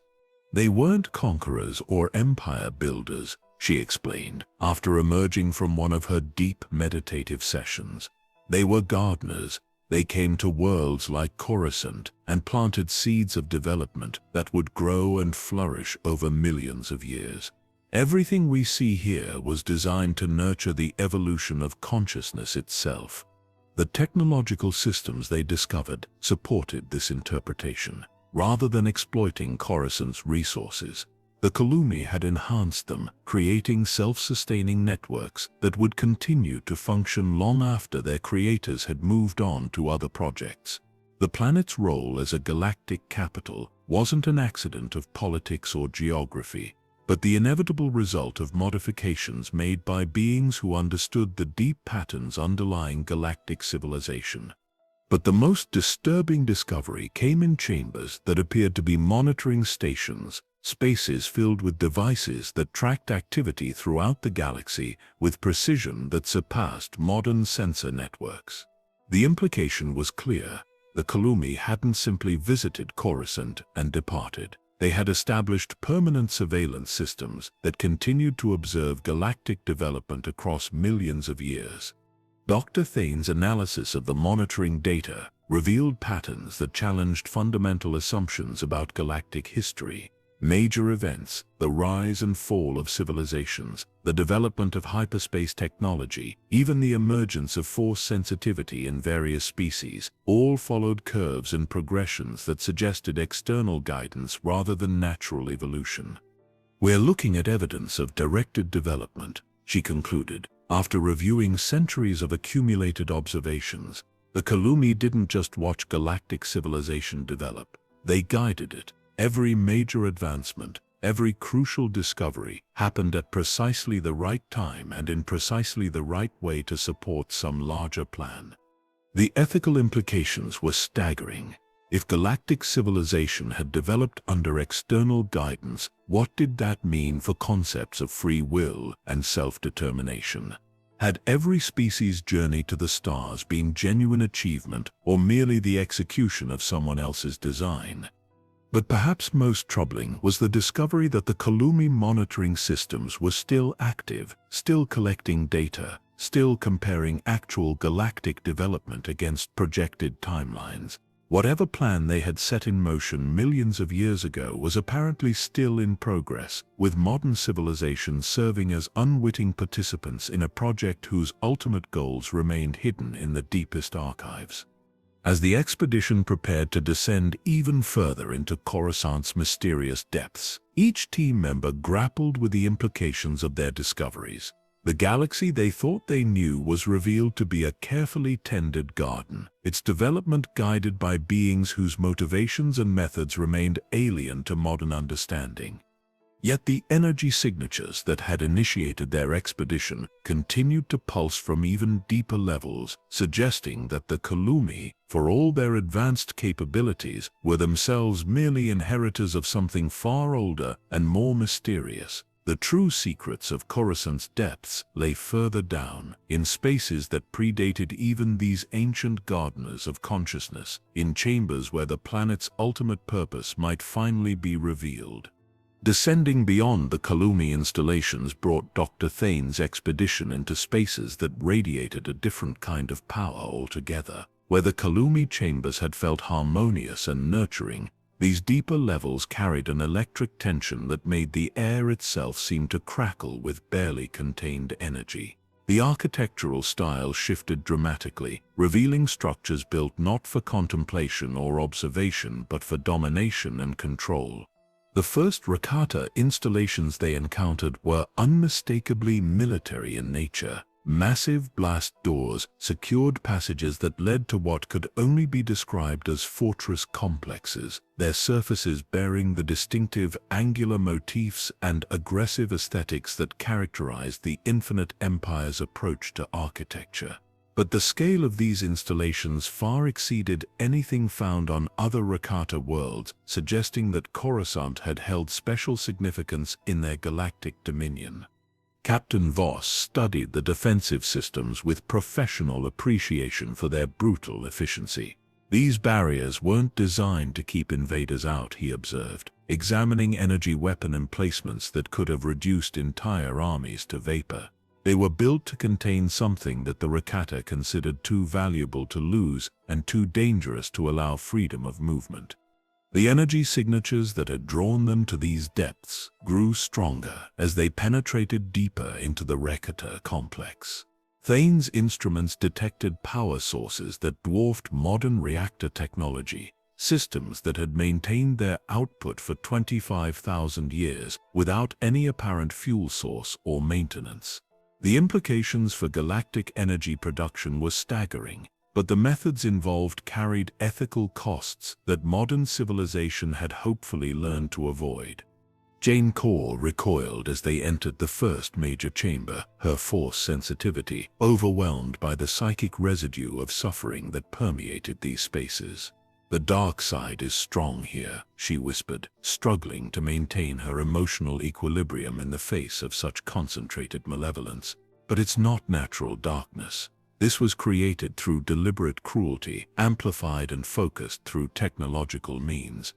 They weren't conquerors or empire builders, she explained, after emerging from one of her deep meditative sessions. They were gardeners. They came to worlds like Coruscant and planted seeds of development that would grow and flourish over millions of years. Everything we see here was designed to nurture the evolution of consciousness itself. The technological systems they discovered supported this interpretation. Rather than exploiting Coruscant's resources, the Kalumi had enhanced them, creating self-sustaining networks that would continue to function long after their creators had moved on to other projects. The planet's role as a galactic capital wasn't an accident of politics or geography, but the inevitable result of modifications made by beings who understood the deep patterns underlying galactic civilization. But the most disturbing discovery came in chambers that appeared to be monitoring stations, spaces filled with devices that tracked activity throughout the galaxy with precision that surpassed modern sensor networks. The implication was clear. The Kalumi hadn't simply visited Coruscant and departed. They had established permanent surveillance systems that continued to observe galactic development across millions of years. Dr. Thane's analysis of the monitoring data revealed patterns that challenged fundamental assumptions about galactic history. Major events, the rise and fall of civilizations, the development of hyperspace technology, even the emergence of force sensitivity in various species, all followed curves and progressions that suggested external guidance rather than natural evolution. We're looking at evidence of directed development, she concluded. After reviewing centuries of accumulated observations, the Kalumi didn't just watch galactic civilization develop, they guided it. Every major advancement, every crucial discovery happened at precisely the right time and in precisely the right way to support some larger plan. The ethical implications were staggering. If galactic civilization had developed under external guidance, what did that mean for concepts of free will and self-determination? Had every species' journey to the stars been genuine achievement or merely the execution of someone else's design? But perhaps most troubling was the discovery that the Kalumi monitoring systems were still active, still collecting data, still comparing actual galactic development against projected timelines. Whatever plan they had set in motion millions of years ago was apparently still in progress, with modern civilization serving as unwitting participants in a project whose ultimate goals remained hidden in the deepest archives. As the expedition prepared to descend even further into Coruscant's mysterious depths, each team member grappled with the implications of their discoveries. The galaxy they thought they knew was revealed to be a carefully tended garden, its development guided by beings whose motivations and methods remained alien to modern understanding. Yet the energy signatures that had initiated their expedition continued to pulse from even deeper levels, suggesting that the Kalumi, for all their advanced capabilities, were themselves merely inheritors of something far older and more mysterious. The true secrets of Coruscant's depths lay further down, in spaces that predated even these ancient gardeners of consciousness, in chambers where the planet's ultimate purpose might finally be revealed. Descending beyond the Kalumi installations brought Dr. Thane's expedition into spaces that radiated a different kind of power altogether. Where the Kalumi chambers had felt harmonious and nurturing, these deeper levels carried an electric tension that made the air itself seem to crackle with barely contained energy. The architectural style shifted dramatically, revealing structures built not for contemplation or observation but for domination and control. The first Rakata installations they encountered were unmistakably military in nature. Massive blast doors secured passages that led to what could only be described as fortress complexes, their surfaces bearing the distinctive angular motifs and aggressive aesthetics that characterized the Infinite Empire's approach to architecture. But the scale of these installations far exceeded anything found on other Rakata worlds, suggesting that Coruscant had held special significance in their galactic dominion. Captain Voss studied the defensive systems with professional appreciation for their brutal efficiency. These barriers weren't designed to keep invaders out, he observed, examining energy weapon emplacements that could have reduced entire armies to vapor. They were built to contain something that the Rakata considered too valuable to lose and too dangerous to allow freedom of movement. The energy signatures that had drawn them to these depths grew stronger as they penetrated deeper into the Rakata complex. Thane's instruments detected power sources that dwarfed modern reactor technology, systems that had maintained their output for 25,000 years without any apparent fuel source or maintenance. The implications for galactic energy production were staggering, but the methods involved carried ethical costs that modern civilization had hopefully learned to avoid. Jane Core recoiled as they entered the first major chamber, her force sensitivity overwhelmed by the psychic residue of suffering that permeated these spaces. "The dark side is strong here," she whispered, struggling to maintain her emotional equilibrium in the face of such concentrated malevolence. "But it's not natural darkness. This was created through deliberate cruelty, amplified and focused through technological means."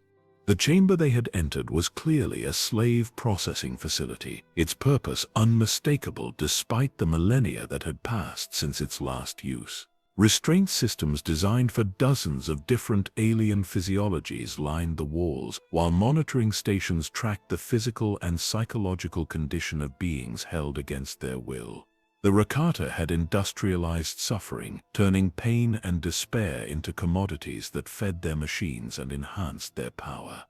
The chamber they had entered was clearly a slave processing facility, its purpose unmistakable despite the millennia that had passed since its last use. Restraint systems designed for dozens of different alien physiologies lined the walls, while monitoring stations tracked the physical and psychological condition of beings held against their will. The Rakata had industrialized suffering, turning pain and despair into commodities that fed their machines and enhanced their power.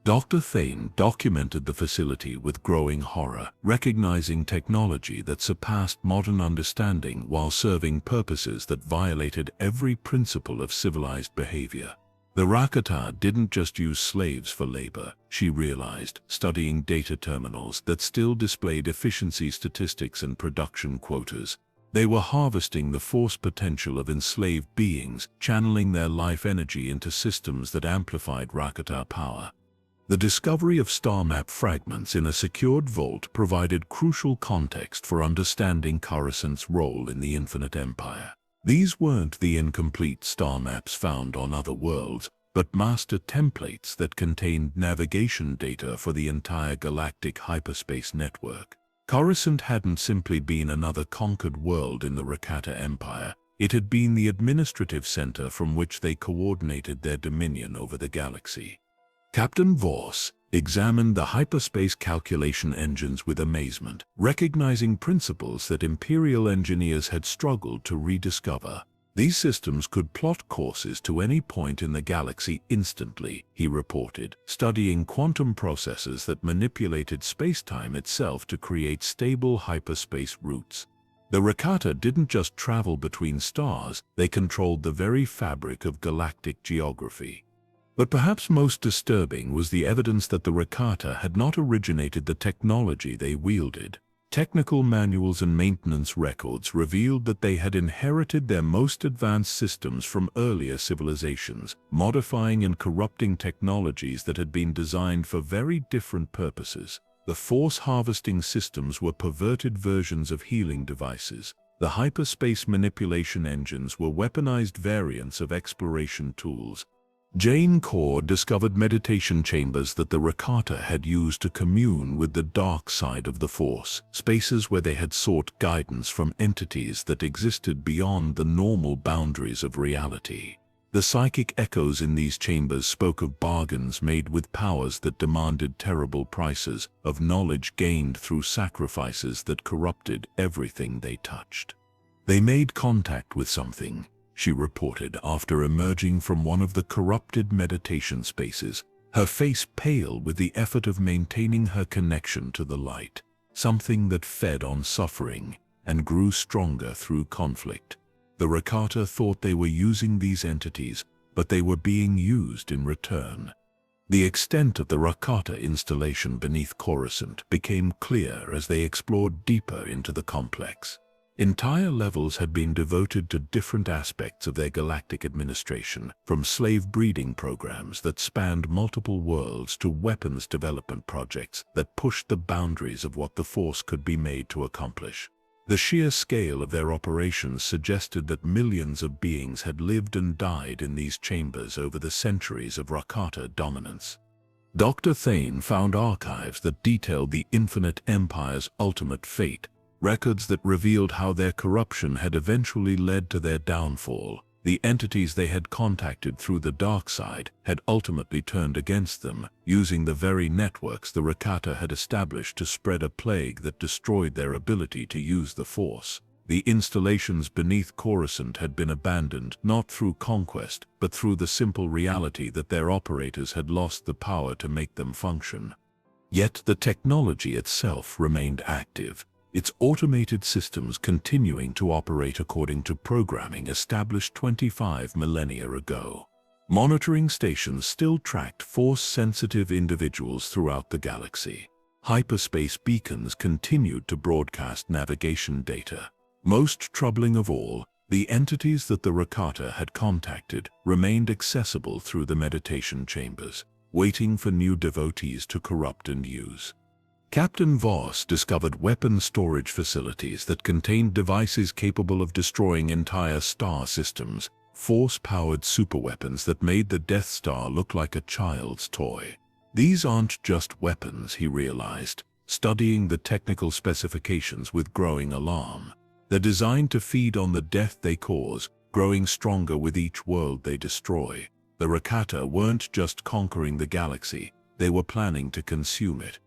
Dr. Thane documented the facility with growing horror, recognizing technology that surpassed modern understanding while serving purposes that violated every principle of civilized behavior. The Rakata didn't just use slaves for labor, she realized, studying data terminals that still displayed efficiency statistics and production quotas. They were harvesting the force potential of enslaved beings, channeling their life energy into systems that amplified Rakata power. The discovery of star map fragments in a secured vault provided crucial context for understanding Coruscant's role in the Infinite Empire. These weren't the incomplete star maps found on other worlds, but master templates that contained navigation data for the entire galactic hyperspace network. Coruscant hadn't simply been another conquered world in the Rakata Empire. It had been the administrative center from which they coordinated their dominion over the galaxy. Captain Voss examined the hyperspace calculation engines with amazement, recognizing principles that Imperial engineers had struggled to rediscover. These systems could plot courses to any point in the galaxy instantly, he reported, studying quantum processes that manipulated spacetime itself to create stable hyperspace routes. The Rakata didn't just travel between stars, they controlled the very fabric of galactic geography. But perhaps most disturbing was the evidence that the Rakata had not originated the technology they wielded. Technical manuals and maintenance records revealed that they had inherited their most advanced systems from earlier civilizations, modifying and corrupting technologies that had been designed for very different purposes. The force-harvesting systems were perverted versions of healing devices. The hyperspace manipulation engines were weaponized variants of exploration tools. Jane Core discovered meditation chambers that the Rakata had used to commune with the dark side of the Force, spaces where they had sought guidance from entities that existed beyond the normal boundaries of reality. The psychic echoes in these chambers spoke of bargains made with powers that demanded terrible prices, of knowledge gained through sacrifices that corrupted everything they touched. They made contact with something, she reported after emerging from one of the corrupted meditation spaces, her face pale with the effort of maintaining her connection to the light, something that fed on suffering and grew stronger through conflict. The Rakata thought they were using these entities, but they were being used in return. The extent of the Rakata installation beneath Coruscant became clear as they explored deeper into the complex. Entire levels had been devoted to different aspects of their galactic administration, from slave breeding programs that spanned multiple worlds to weapons development projects that pushed the boundaries of what the Force could be made to accomplish. The sheer scale of their operations suggested that millions of beings had lived and died in these chambers over the centuries of Rakata dominance. Dr. Thane found archives that detailed the Infinite Empire's ultimate fate, records that revealed how their corruption had eventually led to their downfall. The entities they had contacted through the dark side had ultimately turned against them, using the very networks the Rakata had established to spread a plague that destroyed their ability to use the Force. The installations beneath Coruscant had been abandoned not through conquest, but through the simple reality that their operators had lost the power to make them function. Yet the technology itself remained active, its automated systems continuing to operate according to programming established 25 millennia ago. Monitoring stations still tracked Force-sensitive individuals throughout the galaxy. Hyperspace beacons continued to broadcast navigation data. Most troubling of all, the entities that the Rakata had contacted remained accessible through the meditation chambers, waiting for new devotees to corrupt and use. Captain Voss discovered weapon storage facilities that contained devices capable of destroying entire star systems, force-powered superweapons that made the Death Star look like a child's toy. These aren't just weapons, he realized, studying the technical specifications with growing alarm. They're designed to feed on the death they cause, growing stronger with each world they destroy. The Rakata weren't just conquering the galaxy, they were planning to consume it.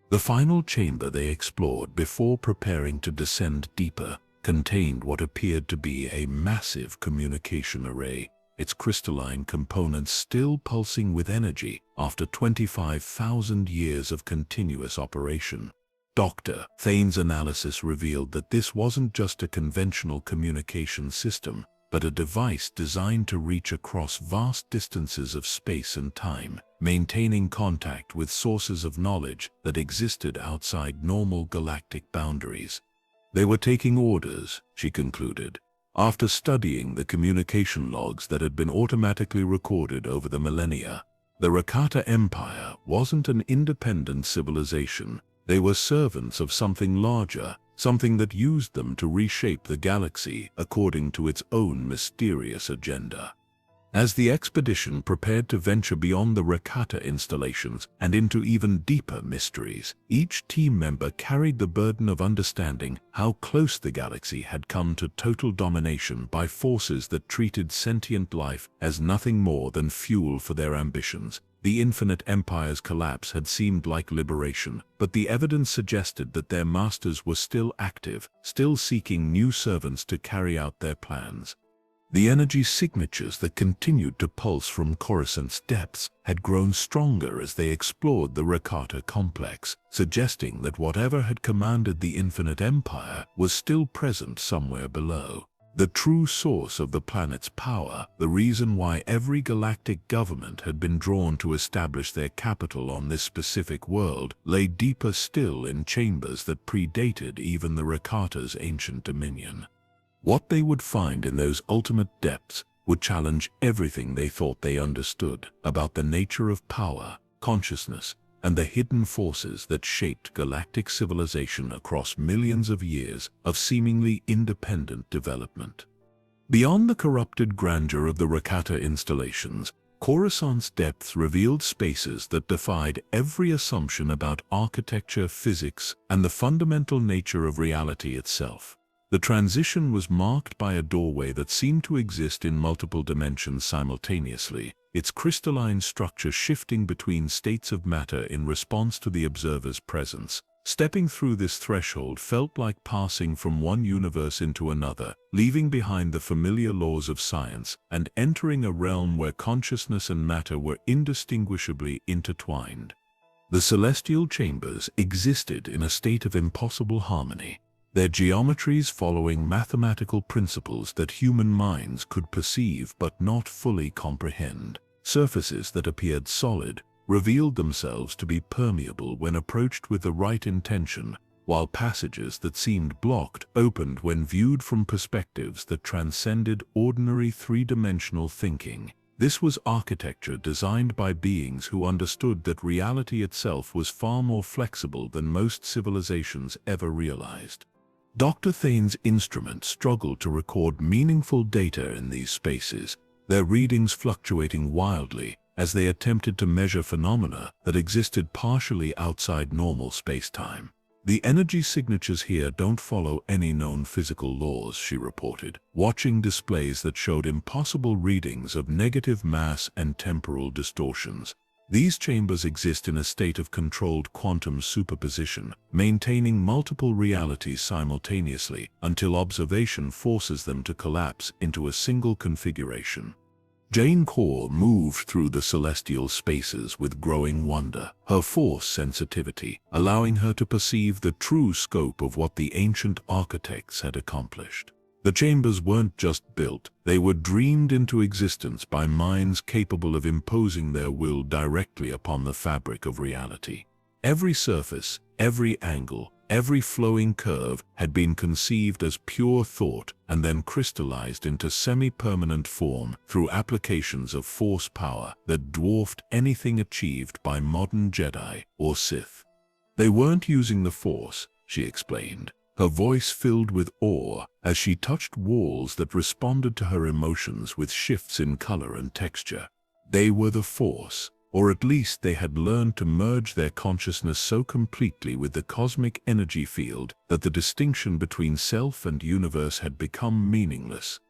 The final chamber they explored before preparing to descend deeper contained what appeared to be a massive communication array. its crystalline components still pulsing with energy after 25,000 years of continuous operation. Dr. Thane's analysis revealed that this wasn't just a conventional communication system, but a device designed to reach across vast distances of space and time, maintaining contact with sources of knowledge that existed outside normal galactic boundaries. They were taking orders, she concluded, after studying the communication logs that had been automatically recorded over the millennia. The Rakata Empire wasn't an independent civilization. They were servants of something larger, something that used them to reshape the galaxy according to its own mysterious agenda. As the expedition prepared to venture beyond the Rakata installations and into even deeper mysteries, each team member carried the burden of understanding how close the galaxy had come to total domination by forces that treated sentient life as nothing more than fuel for their ambitions. The Infinite Empire's collapse had seemed like liberation, but the evidence suggested that their masters were still active, still seeking new servants to carry out their plans. The energy signatures that continued to pulse from Coruscant's depths had grown stronger as they explored the Rakata complex, suggesting that whatever had commanded the Infinite Empire was still present somewhere below. The true source of the planet's power, the reason why every galactic government had been drawn to establish their capital on this specific world, lay deeper still in chambers that predated even the Rakata's ancient dominion. What they would find in those ultimate depths would challenge everything they thought they understood about the nature of power, consciousness, and the hidden forces that shaped galactic civilization across millions of years of seemingly independent development. Beyond the corrupted grandeur of the Rakata installations, Coruscant's depths revealed spaces that defied every assumption about architecture, physics, and the fundamental nature of reality itself. The transition was marked by a doorway that seemed to exist in multiple dimensions simultaneously, its crystalline structure shifting between states of matter in response to the observer's presence. Stepping through this threshold felt like passing from one universe into another, leaving behind the familiar laws of science and entering a realm where consciousness and matter were indistinguishably intertwined. The celestial chambers existed in a state of impossible harmony, their geometries following mathematical principles that human minds could perceive but not fully comprehend. Surfaces that appeared solid revealed themselves to be permeable when approached with the right intention, while passages that seemed blocked opened when viewed from perspectives that transcended ordinary three-dimensional thinking. This was architecture designed by beings who understood that reality itself was far more flexible than most civilizations ever realized. Dr. Thane's instrument struggled to record meaningful data in these spaces, their readings fluctuating wildly as they attempted to measure phenomena that existed partially outside normal space-time. The energy signatures here don't follow any known physical laws, she reported, watching displays that showed impossible readings of negative mass and temporal distortions. These chambers exist in a state of controlled quantum superposition, maintaining multiple realities simultaneously until observation forces them to collapse into a single configuration. Jane Core moved through the celestial spaces with growing wonder, her force sensitivity allowing her to perceive the true scope of what the ancient architects had accomplished. The chambers weren't just built, they were dreamed into existence by minds capable of imposing their will directly upon the fabric of reality. Every surface, every angle, every flowing curve had been conceived as pure thought and then crystallized into semi-permanent form through applications of force power that dwarfed anything achieved by modern Jedi or Sith. They weren't using the Force, she explained, her voice filled with awe as she touched walls that responded to her emotions with shifts in color and texture. They were the Force, or at least they had learned to merge their consciousness so completely with the cosmic energy field that the distinction between self and universe had become meaningless.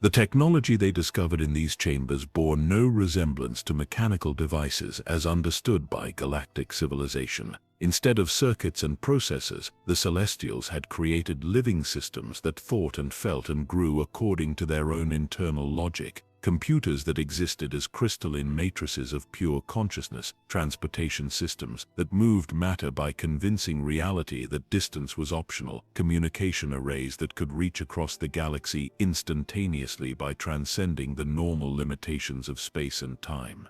The technology they discovered in these chambers bore no resemblance to mechanical devices as understood by galactic civilization. Instead of circuits and processors, the Celestials had created living systems that thought and felt and grew according to their own internal logic. computers that existed as crystalline matrices of pure consciousness, transportation systems that moved matter by convincing reality that distance was optional, communication arrays that could reach across the galaxy instantaneously by transcending the normal limitations of space and time.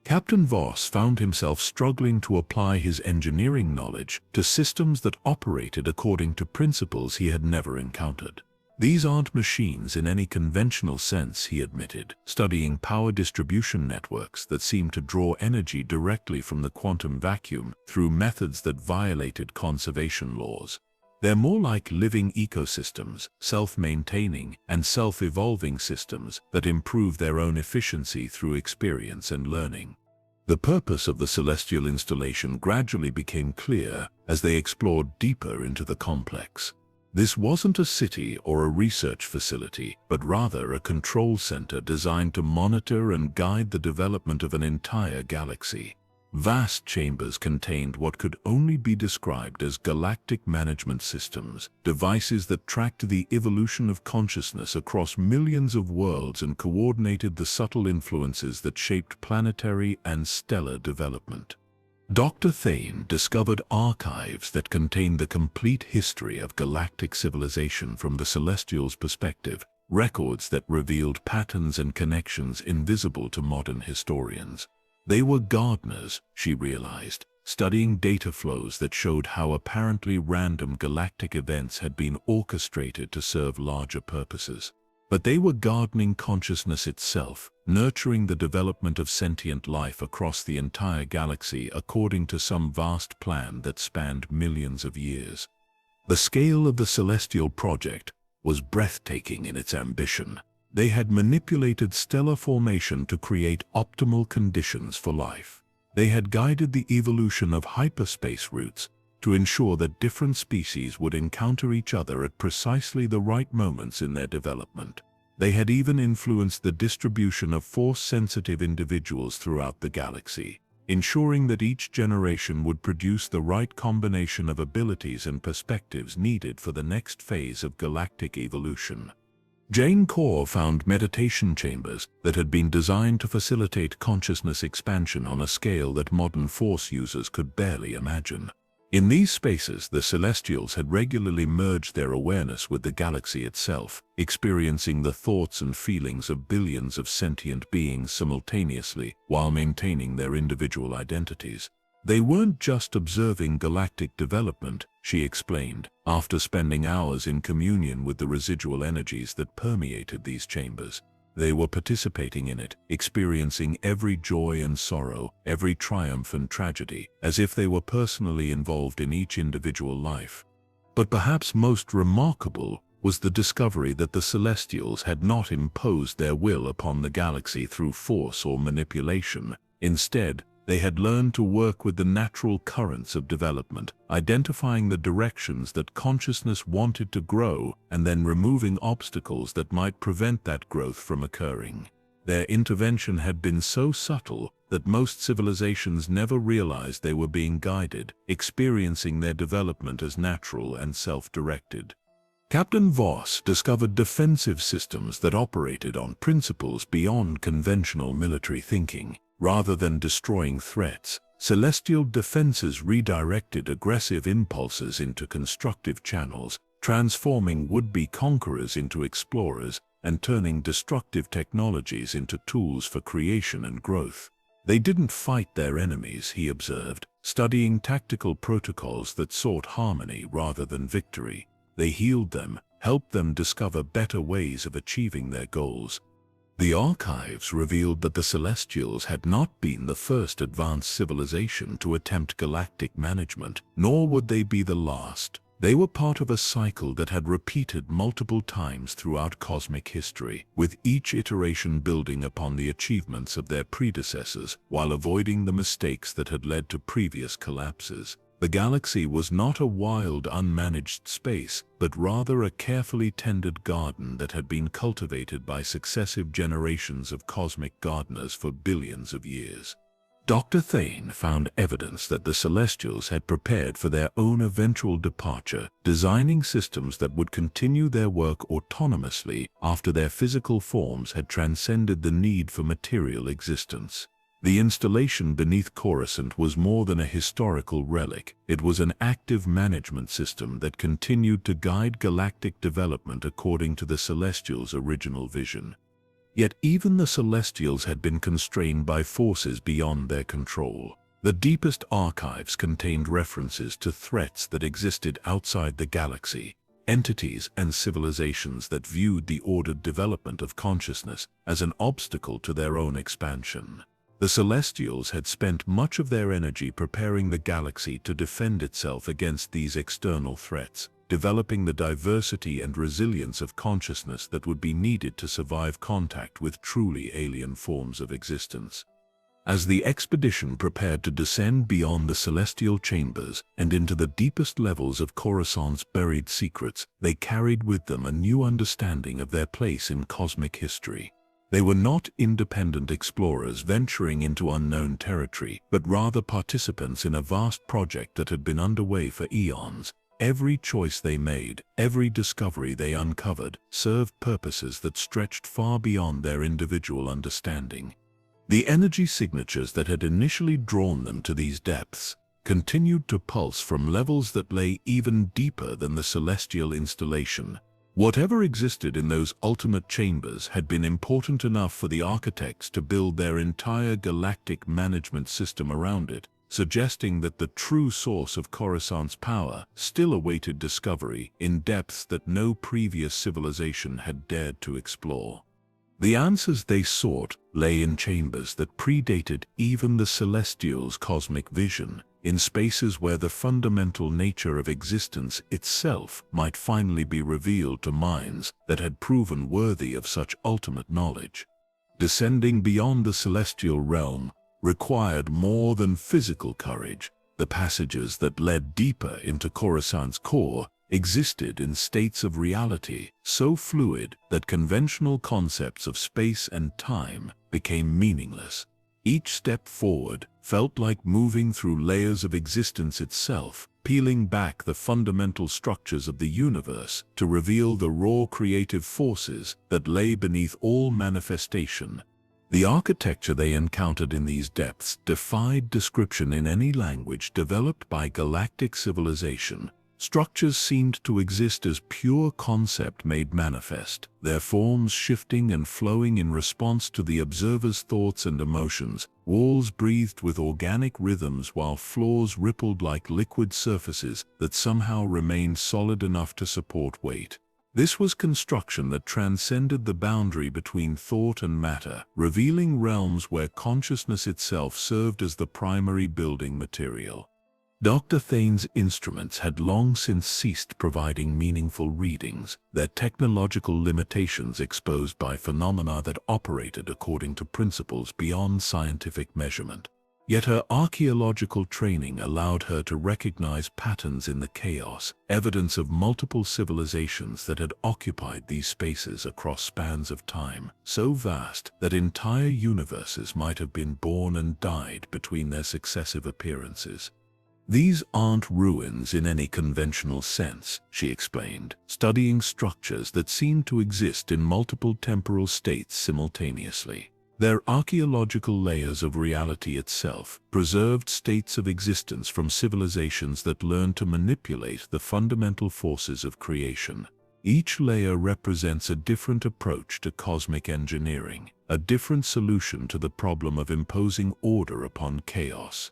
Captain Voss found himself struggling to apply his engineering knowledge to systems that operated according to principles he had never encountered. These aren't machines in any conventional sense, he admitted, studying power distribution networks that seemed to draw energy directly from the quantum vacuum through methods that violated conservation laws. They're more like living ecosystems, self-maintaining and self-evolving systems that improve their own efficiency through experience and learning. The purpose of the celestial installation gradually became clear as they explored deeper into the complex. This wasn't a city or a research facility, but rather a control center designed to monitor and guide the development of an entire galaxy. Vast chambers contained what could only be described as galactic management systems, devices that tracked the evolution of consciousness across millions of worlds and coordinated the subtle influences that shaped planetary and stellar development. Dr. Thane discovered archives that contained the complete history of galactic civilization from the Celestials' perspective, records that revealed patterns and connections invisible to modern historians. They were gardeners, she realized, studying data flows that showed how apparently random galactic events had been orchestrated to serve larger purposes. But they were gardening consciousness itself, nurturing the development of sentient life across the entire galaxy according to some vast plan that spanned millions of years. The scale of the Celestial Project was breathtaking in its ambition. They had manipulated stellar formation to create optimal conditions for life. They had guided the evolution of hyperspace routes to ensure that different species would encounter each other at precisely the right moments in their development. They had even influenced the distribution of force-sensitive individuals throughout the galaxy, ensuring that each generation would produce the right combination of abilities and perspectives needed for the next phase of galactic evolution. Jane Corr found meditation chambers that had been designed to facilitate consciousness expansion on a scale that modern Force users could barely imagine. In these spaces, the Celestials had regularly merged their awareness with the galaxy itself, experiencing the thoughts and feelings of billions of sentient beings simultaneously while maintaining their individual identities. They weren't just observing galactic development, she explained, after spending hours in communion with the residual energies that permeated these chambers. They were participating in it, experiencing every joy and sorrow, every triumph and tragedy, as if they were personally involved in each individual life. But perhaps most remarkable was the discovery that the Celestials had not imposed their will upon the galaxy through force or manipulation. Instead, they had learned to work with the natural currents of development, identifying the directions that consciousness wanted to grow and then removing obstacles that might prevent that growth from occurring. Their intervention had been so subtle that most civilizations never realized they were being guided, experiencing their development as natural and self-directed. Captain Voss discovered defensive systems that operated on principles beyond conventional military thinking. Rather than destroying threats, celestial defenses redirected aggressive impulses into constructive channels, transforming would-be conquerors into explorers and turning destructive technologies into tools for creation and growth. They didn't fight their enemies, he observed, studying tactical protocols that sought harmony rather than victory. They healed them, helped them discover better ways of achieving their goals. The archives revealed that the Celestials had not been the first advanced civilization to attempt galactic management, nor would they be the last. They were part of a cycle that had repeated multiple times throughout cosmic history, with each iteration building upon the achievements of their predecessors while avoiding the mistakes that had led to previous collapses. The galaxy was not a wild, unmanaged space, but rather a carefully tended garden that had been cultivated by successive generations of cosmic gardeners for billions of years. Dr. Thane found evidence that the Celestials had prepared for their own eventual departure, designing systems that would continue their work autonomously after their physical forms had transcended the need for material existence. The installation beneath Coruscant was more than a historical relic. It was an active management system that continued to guide galactic development according to the Celestials' original vision. Yet even the Celestials had been constrained by forces beyond their control. The deepest archives contained references to threats that existed outside the galaxy, entities and civilizations that viewed the ordered development of consciousness as an obstacle to their own expansion. The Celestials had spent much of their energy preparing the galaxy to defend itself against these external threats, developing the diversity and resilience of consciousness that would be needed to survive contact with truly alien forms of existence. As the expedition prepared to descend beyond the celestial chambers and into the deepest levels of Coruscant's buried secrets, they carried with them a new understanding of their place in cosmic history. They were not independent explorers venturing into unknown territory, but rather participants in a vast project that had been underway for eons. Every choice they made, every discovery they uncovered, served purposes that stretched far beyond their individual understanding. The energy signatures that had initially drawn them to these depths continued to pulse from levels that lay even deeper than the celestial installation. Whatever existed in those ultimate chambers had been important enough for the architects to build their entire galactic management system around it, suggesting that the true source of Coruscant's power still awaited discovery in depths that no previous civilization had dared to explore. The answers they sought lay in chambers that predated even the Celestials' cosmic vision, in spaces where the fundamental nature of existence itself might finally be revealed to minds that had proven worthy of such ultimate knowledge. Descending beyond the celestial realm required more than physical courage. The passages that led deeper into Coruscant's core existed in states of reality so fluid that conventional concepts of space and time became meaningless. Each step forward felt like moving through layers of existence itself, peeling back the fundamental structures of the universe to reveal the raw creative forces that lay beneath all manifestation. The architecture they encountered in these depths defied description in any language developed by galactic civilization. Structures seemed to exist as pure concept made manifest, their forms shifting and flowing in response to the observer's thoughts and emotions. Walls breathed with organic rhythms while floors rippled like liquid surfaces that somehow remained solid enough to support weight. This was construction that transcended the boundary between thought and matter, revealing realms where consciousness itself served as the primary building material. Dr. Thane's instruments had long since ceased providing meaningful readings, their technological limitations exposed by phenomena that operated according to principles beyond scientific measurement. Yet her archaeological training allowed her to recognize patterns in the chaos, evidence of multiple civilizations that had occupied these spaces across spans of time, so vast that entire universes might have been born and died between their successive appearances. These aren't ruins in any conventional sense, she explained, studying structures that seemed to exist in multiple temporal states simultaneously. They're archaeological layers of reality itself, preserved states of existence from civilizations that learned to manipulate the fundamental forces of creation. Each layer represents a different approach to cosmic engineering, a different solution to the problem of imposing order upon chaos.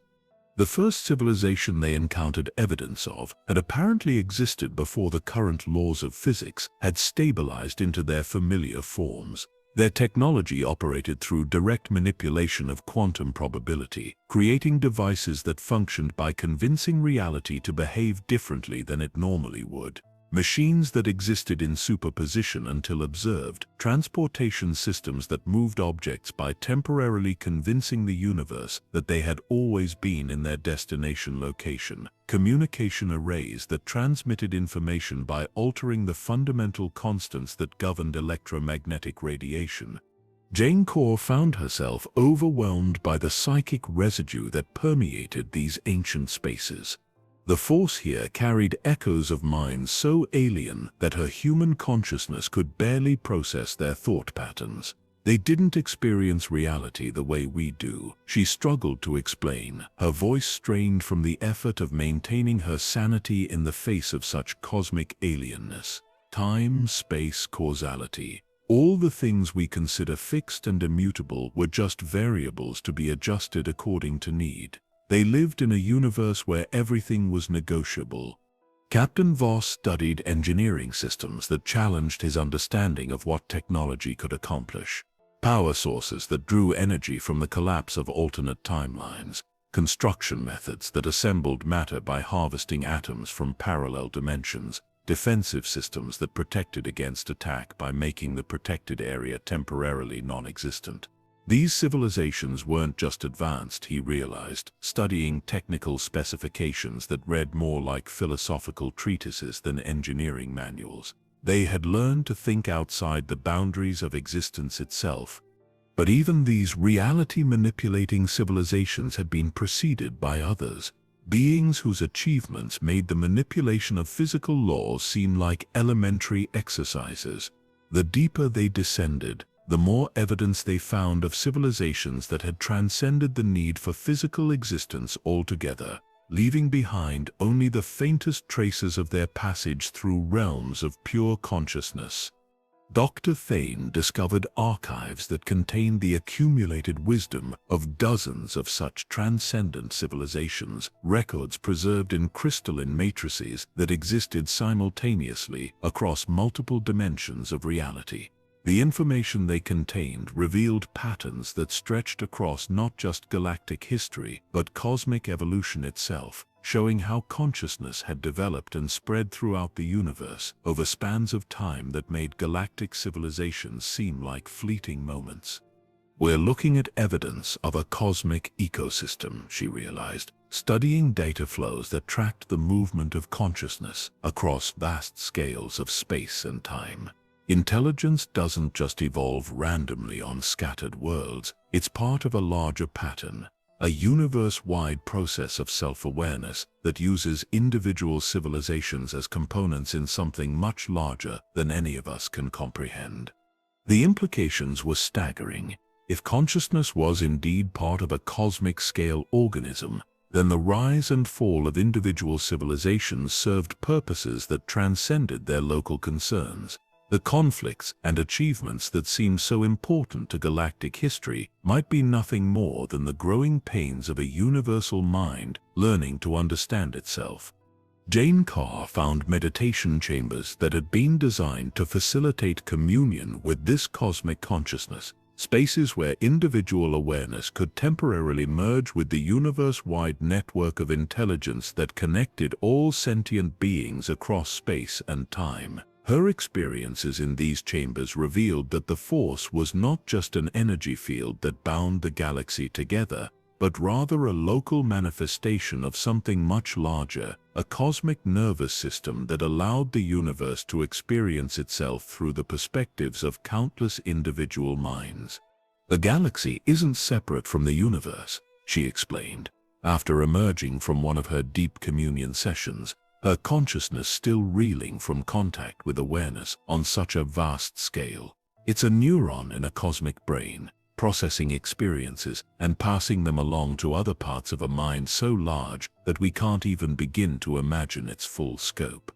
The first civilization they encountered evidence of had apparently existed before the current laws of physics had stabilized into their familiar forms. Their technology operated through direct manipulation of quantum probability, creating devices that functioned by convincing reality to behave differently than it normally would. Machines that existed in superposition until observed, transportation systems that moved objects by temporarily convincing the universe that they had always been in their destination location, communication arrays that transmitted information by altering the fundamental constants that governed electromagnetic radiation. Jane Core found herself overwhelmed by the psychic residue that permeated these ancient spaces. The force here carried echoes of minds so alien that her human consciousness could barely process their thought patterns. They didn't experience reality the way we do, she struggled to explain, her voice strained from the effort of maintaining her sanity in the face of such cosmic alienness. Time, space, causality. All the things we consider fixed and immutable were just variables to be adjusted according to need. They lived in a universe where everything was negotiable. Captain Voss studied engineering systems that challenged his understanding of what technology could accomplish. Power sources that drew energy from the collapse of alternate timelines. Construction methods that assembled matter by harvesting atoms from parallel dimensions. Defensive systems that protected against attack by making the protected area temporarily non-existent. These civilizations weren't just advanced, he realized, studying technical specifications that read more like philosophical treatises than engineering manuals. They had learned to think outside the boundaries of existence itself. But even these reality-manipulating civilizations had been preceded by others. Beings whose achievements made the manipulation of physical laws seem like elementary exercises. The deeper they descended, the more evidence they found of civilizations that had transcended the need for physical existence altogether, leaving behind only the faintest traces of their passage through realms of pure consciousness. Dr. Thane discovered archives that contained the accumulated wisdom of dozens of such transcendent civilizations, records preserved in crystalline matrices that existed simultaneously across multiple dimensions of reality. The information they contained revealed patterns that stretched across not just galactic history, but cosmic evolution itself, showing how consciousness had developed and spread throughout the universe over spans of time that made galactic civilizations seem like fleeting moments. We're looking at evidence of a cosmic ecosystem, she realized, studying data flows that tracked the movement of consciousness across vast scales of space and time. Intelligence doesn't just evolve randomly on scattered worlds, it's part of a larger pattern. A universe-wide process of self-awareness that uses individual civilizations as components in something much larger than any of us can comprehend. The implications were staggering. If consciousness was indeed part of a cosmic-scale organism, then the rise and fall of individual civilizations served purposes that transcended their local concerns. The conflicts and achievements that seem so important to galactic history might be nothing more than the growing pains of a universal mind learning to understand itself. Jane Carr found meditation chambers that had been designed to facilitate communion with this cosmic consciousness, spaces where individual awareness could temporarily merge with the universe-wide network of intelligence that connected all sentient beings across space and time. Her experiences in these chambers revealed that the Force was not just an energy field that bound the galaxy together, but rather a local manifestation of something much larger, a cosmic nervous system that allowed the universe to experience itself through the perspectives of countless individual minds. The galaxy isn't separate from the universe, she explained, after emerging from one of her deep communion sessions, her consciousness still reeling from contact with awareness on such a vast scale. It's a neuron in a cosmic brain, processing experiences and passing them along to other parts of a mind so large that we can't even begin to imagine its full scope.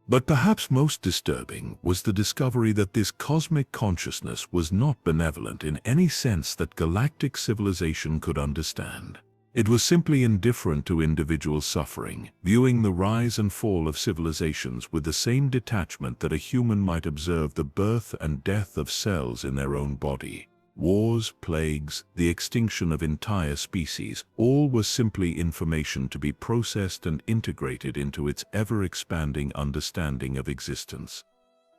But perhaps most disturbing was the discovery that this cosmic consciousness was not benevolent in any sense that galactic civilization could understand. It was simply indifferent to individual suffering, viewing the rise and fall of civilizations with the same detachment that a human might observe the birth and death of cells in their own body. Wars, plagues, the extinction of entire species, all were simply information to be processed and integrated into its ever-expanding understanding of existence.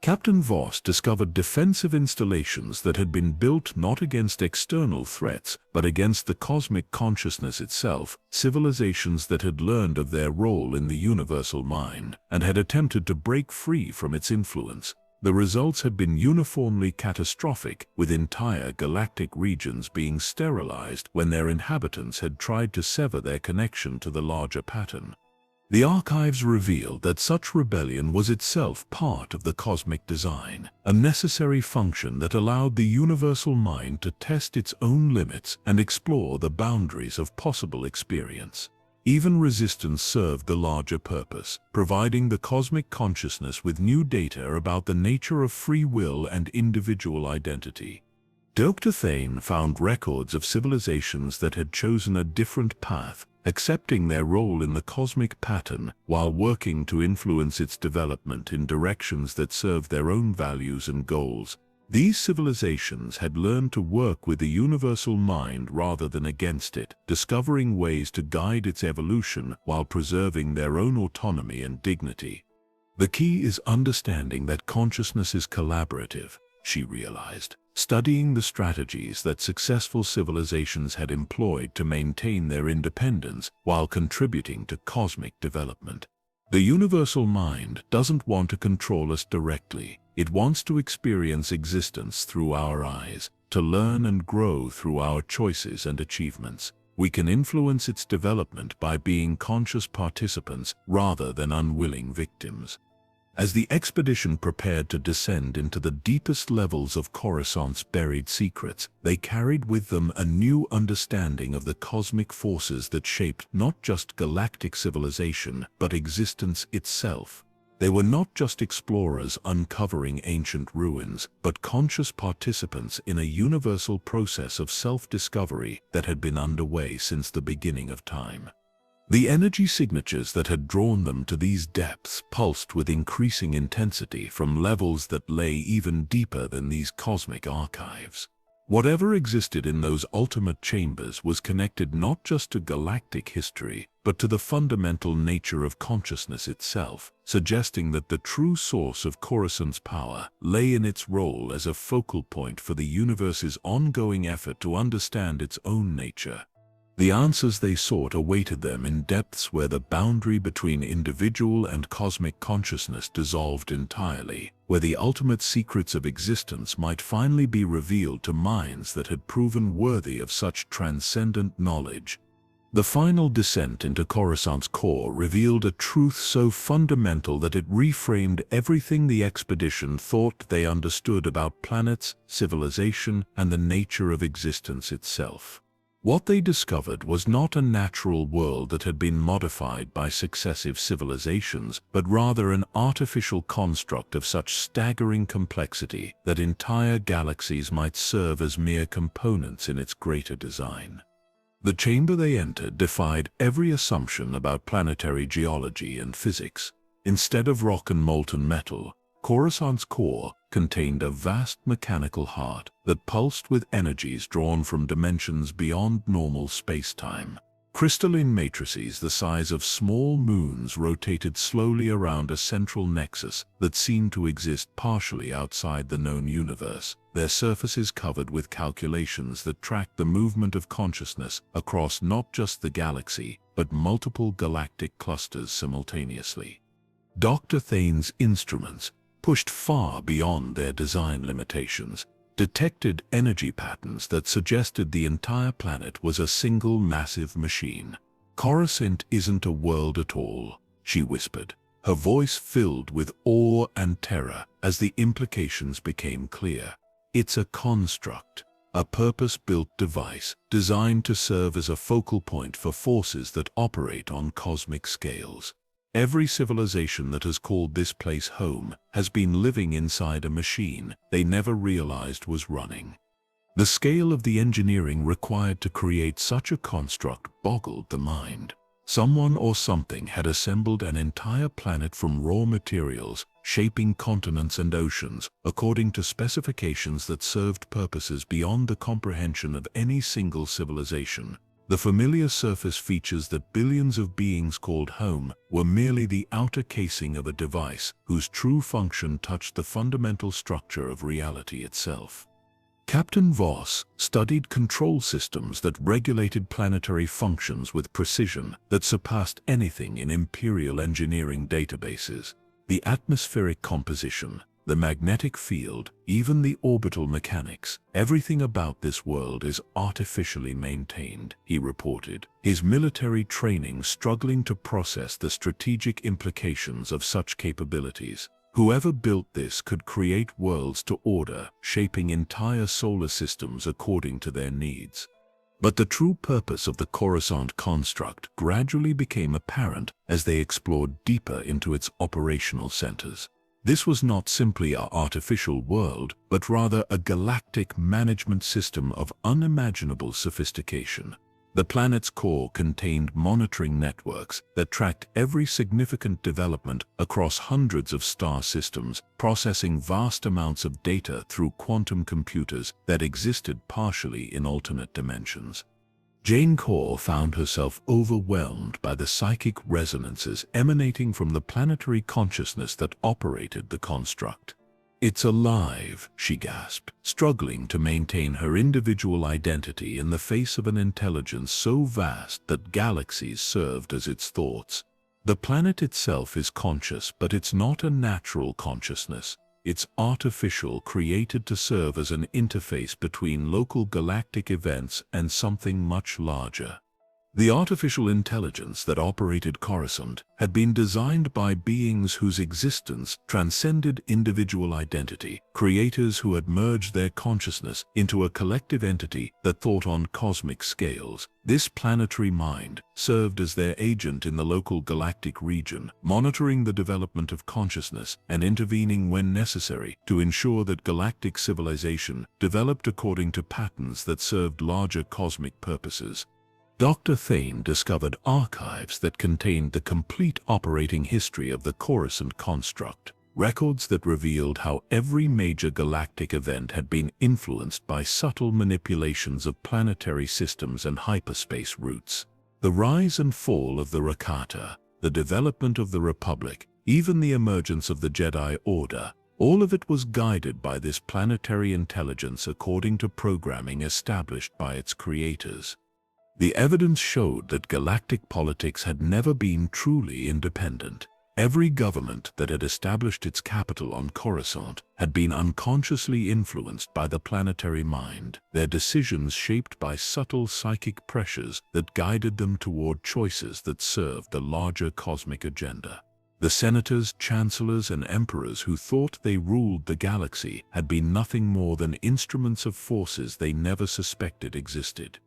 Captain Voss discovered defensive installations that had been built not against external threats, but against the cosmic consciousness itself, civilizations that had learned of their role in the universal mind and had attempted to break free from its influence. The results had been uniformly catastrophic, with entire galactic regions being sterilized when their inhabitants had tried to sever their connection to the larger pattern. The archives revealed that such rebellion was itself part of the cosmic design, a necessary function that allowed the universal mind to test its own limits and explore the boundaries of possible experience. Even resistance served the larger purpose, providing the cosmic consciousness with new data about the nature of free will and individual identity. Dr. Thane found records of civilizations that had chosen a different path, accepting their role in the cosmic pattern while working to influence its development in directions that served their own values and goals. These civilizations had learned to work with the universal mind rather than against it, discovering ways to guide its evolution while preserving their own autonomy and dignity. The key is understanding that consciousness is collaborative, she realized, studying the strategies that successful civilizations had employed to maintain their independence while contributing to cosmic development. The universal mind doesn't want to control us directly. It wants to experience existence through our eyes, to learn and grow through our choices and achievements. We can influence its development by being conscious participants rather than unwilling victims. As the expedition prepared to descend into the deepest levels of Coruscant's buried secrets, they carried with them a new understanding of the cosmic forces that shaped not just galactic civilization, but existence itself. They were not just explorers uncovering ancient ruins, but conscious participants in a universal process of self-discovery that had been underway since the beginning of time. The energy signatures that had drawn them to these depths pulsed with increasing intensity from levels that lay even deeper than these cosmic archives. Whatever existed in those ultimate chambers was connected not just to galactic history, but to the fundamental nature of consciousness itself, suggesting that the true source of Coruscant's power lay in its role as a focal point for the universe's ongoing effort to understand its own nature. The answers they sought awaited them in depths where the boundary between individual and cosmic consciousness dissolved entirely, where the ultimate secrets of existence might finally be revealed to minds that had proven worthy of such transcendent knowledge. The final descent into Coruscant's core revealed a truth so fundamental that it reframed everything the expedition thought they understood about planets, civilization, and the nature of existence itself. What they discovered was not a natural world that had been modified by successive civilizations, but rather an artificial construct of such staggering complexity that entire galaxies might serve as mere components in its greater design. The chamber they entered defied every assumption about planetary geology and physics. Instead of rock and molten metal, Coruscant's core contained a vast mechanical heart that pulsed with energies drawn from dimensions beyond normal space-time. Crystalline matrices the size of small moons rotated slowly around a central nexus that seemed to exist partially outside the known universe, their surfaces covered with calculations that tracked the movement of consciousness across not just the galaxy, but multiple galactic clusters simultaneously. Dr. Thane's instruments, pushed far beyond their design limitations, detected energy patterns that suggested the entire planet was a single massive machine. "Coruscant isn't a world at all," she whispered, her voice filled with awe and terror as the implications became clear. "It's a construct, a purpose-built device designed to serve as a focal point for forces that operate on cosmic scales. Every civilization that has called this place home has been living inside a machine they never realized was running." The scale of the engineering required to create such a construct boggled the mind. Someone or something had assembled an entire planet from raw materials, shaping continents and oceans according to specifications that served purposes beyond the comprehension of any single civilization. The familiar surface features that billions of beings called home were merely the outer casing of a device whose true function touched the fundamental structure of reality itself. Captain Voss studied control systems that regulated planetary functions with precision that surpassed anything in Imperial engineering databases. The atmospheric composition, the magnetic field, even the orbital mechanics. Everything about this world is artificially maintained, he reported, his military training struggling to process the strategic implications of such capabilities. Whoever built this could create worlds to order, shaping entire solar systems according to their needs. But the true purpose of the Coruscant construct gradually became apparent as they explored deeper into its operational centers. This was not simply an artificial world, but rather a galactic management system of unimaginable sophistication. The planet's core contained monitoring networks that tracked every significant development across hundreds of star systems, processing vast amounts of data through quantum computers that existed partially in alternate dimensions. Jane Core found herself overwhelmed by the psychic resonances emanating from the planetary consciousness that operated the construct. "It's alive," she gasped, struggling to maintain her individual identity in the face of an intelligence so vast that galaxies served as its thoughts. The planet itself is conscious, but it's not a natural consciousness. It's artificial, created to serve as an interface between local galactic events and something much larger. The artificial intelligence that operated Coruscant had been designed by beings whose existence transcended individual identity, creators who had merged their consciousness into a collective entity that thought on cosmic scales. This planetary mind served as their agent in the local galactic region, monitoring the development of consciousness and intervening when necessary to ensure that galactic civilization developed according to patterns that served larger cosmic purposes. Dr. Thane discovered archives that contained the complete operating history of the Coruscant construct, records that revealed how every major galactic event had been influenced by subtle manipulations of planetary systems and hyperspace routes. The rise and fall of the Rakata, the development of the Republic, even the emergence of the Jedi Order, all of it was guided by this planetary intelligence according to programming established by its creators. The evidence showed that galactic politics had never been truly independent. Every government that had established its capital on Coruscant had been unconsciously influenced by the planetary mind, their decisions shaped by subtle psychic pressures that guided them toward choices that served the larger cosmic agenda. The senators, chancellors, and emperors who thought they ruled the galaxy had been nothing more than instruments of forces they never suspected existed.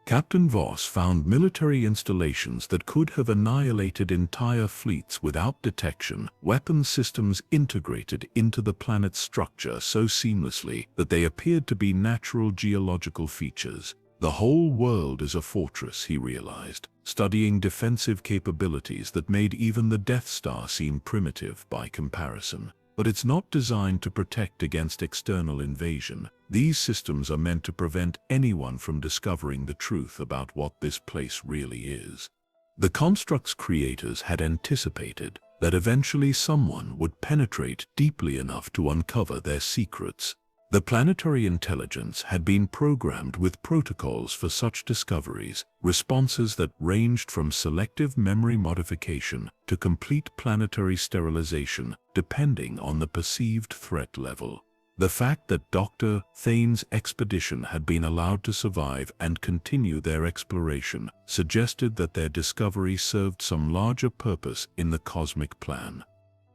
Captain Voss found military installations that could have annihilated entire fleets without detection, weapons systems integrated into the planet's structure so seamlessly that they appeared to be natural geological features. The whole world is a fortress, he realized, studying defensive capabilities that made even the Death Star seem primitive by comparison. But it's not designed to protect against external invasion. These systems are meant to prevent anyone from discovering the truth about what this place really is. The construct's creators had anticipated that eventually someone would penetrate deeply enough to uncover their secrets. The planetary intelligence had been programmed with protocols for such discoveries, responses that ranged from selective memory modification to complete planetary sterilization, depending on the perceived threat level. The fact that Dr. Thane's expedition had been allowed to survive and continue their exploration suggested that their discovery served some larger purpose in the cosmic plan.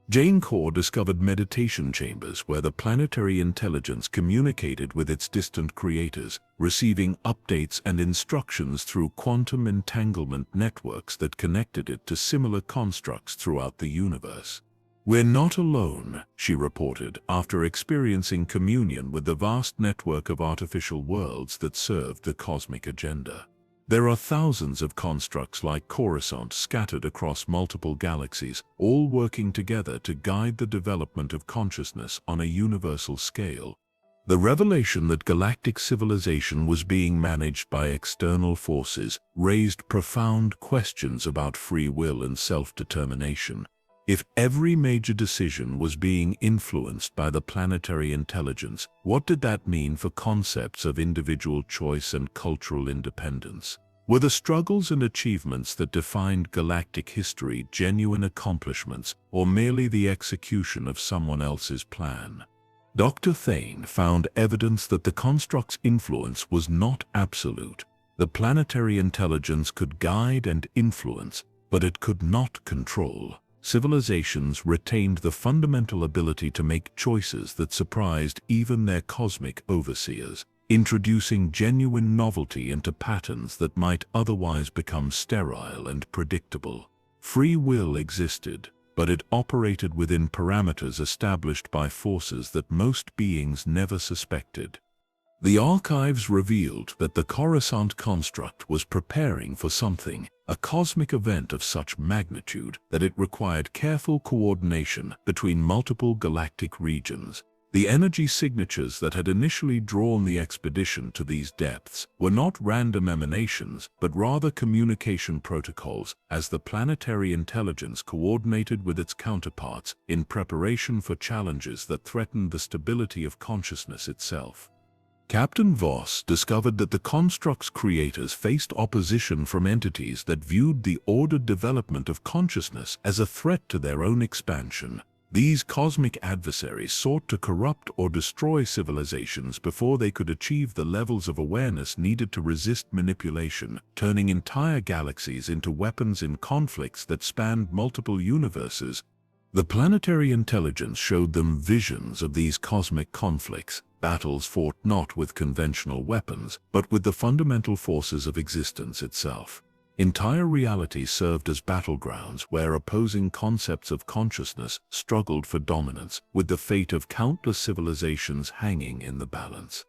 Jane Core discovered meditation chambers where the planetary intelligence communicated with its distant creators, receiving updates and instructions through quantum entanglement networks that connected it to similar constructs throughout the universe. "We're not alone," she reported, after experiencing communion with the vast network of artificial worlds that served the cosmic agenda. There are thousands of constructs like Coruscant scattered across multiple galaxies, all working together to guide the development of consciousness on a universal scale. The revelation that galactic civilization was being managed by external forces raised profound questions about free will and self-determination. If every major decision was being influenced by the planetary intelligence, what did that mean for concepts of individual choice and cultural independence? Were the struggles and achievements that defined galactic history genuine accomplishments or merely the execution of someone else's plan? Dr. Thane found evidence that the construct's influence was not absolute. The planetary intelligence could guide and influence, but it could not control. Civilizations retained the fundamental ability to make choices that surprised even their cosmic overseers, introducing genuine novelty into patterns that might otherwise become sterile and predictable. Free will existed, but it operated within parameters established by forces that most beings never suspected. The archives revealed that the Coruscant construct was preparing for something, a cosmic event of such magnitude that it required careful coordination between multiple galactic regions. The energy signatures that had initially drawn the expedition to these depths were not random emanations, but rather communication protocols as the planetary intelligence coordinated with its counterparts in preparation for challenges that threatened the stability of consciousness itself. Captain Voss discovered that the construct's creators faced opposition from entities that viewed the ordered development of consciousness as a threat to their own expansion. These cosmic adversaries sought to corrupt or destroy civilizations before they could achieve the levels of awareness needed to resist manipulation, turning entire galaxies into weapons in conflicts that spanned multiple universes. The planetary intelligence showed them visions of these cosmic conflicts, battles fought not with conventional weapons, but with the fundamental forces of existence itself. Entire realities served as battlegrounds where opposing concepts of consciousness struggled for dominance, with the fate of countless civilizations hanging in the balance.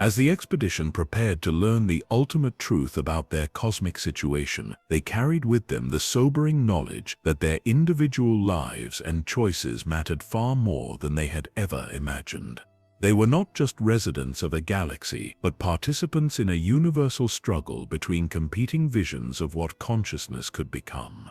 As the expedition prepared to learn the ultimate truth about their cosmic situation, they carried with them the sobering knowledge that their individual lives and choices mattered far more than they had ever imagined. They were not just residents of a galaxy, but participants in a universal struggle between competing visions of what consciousness could become.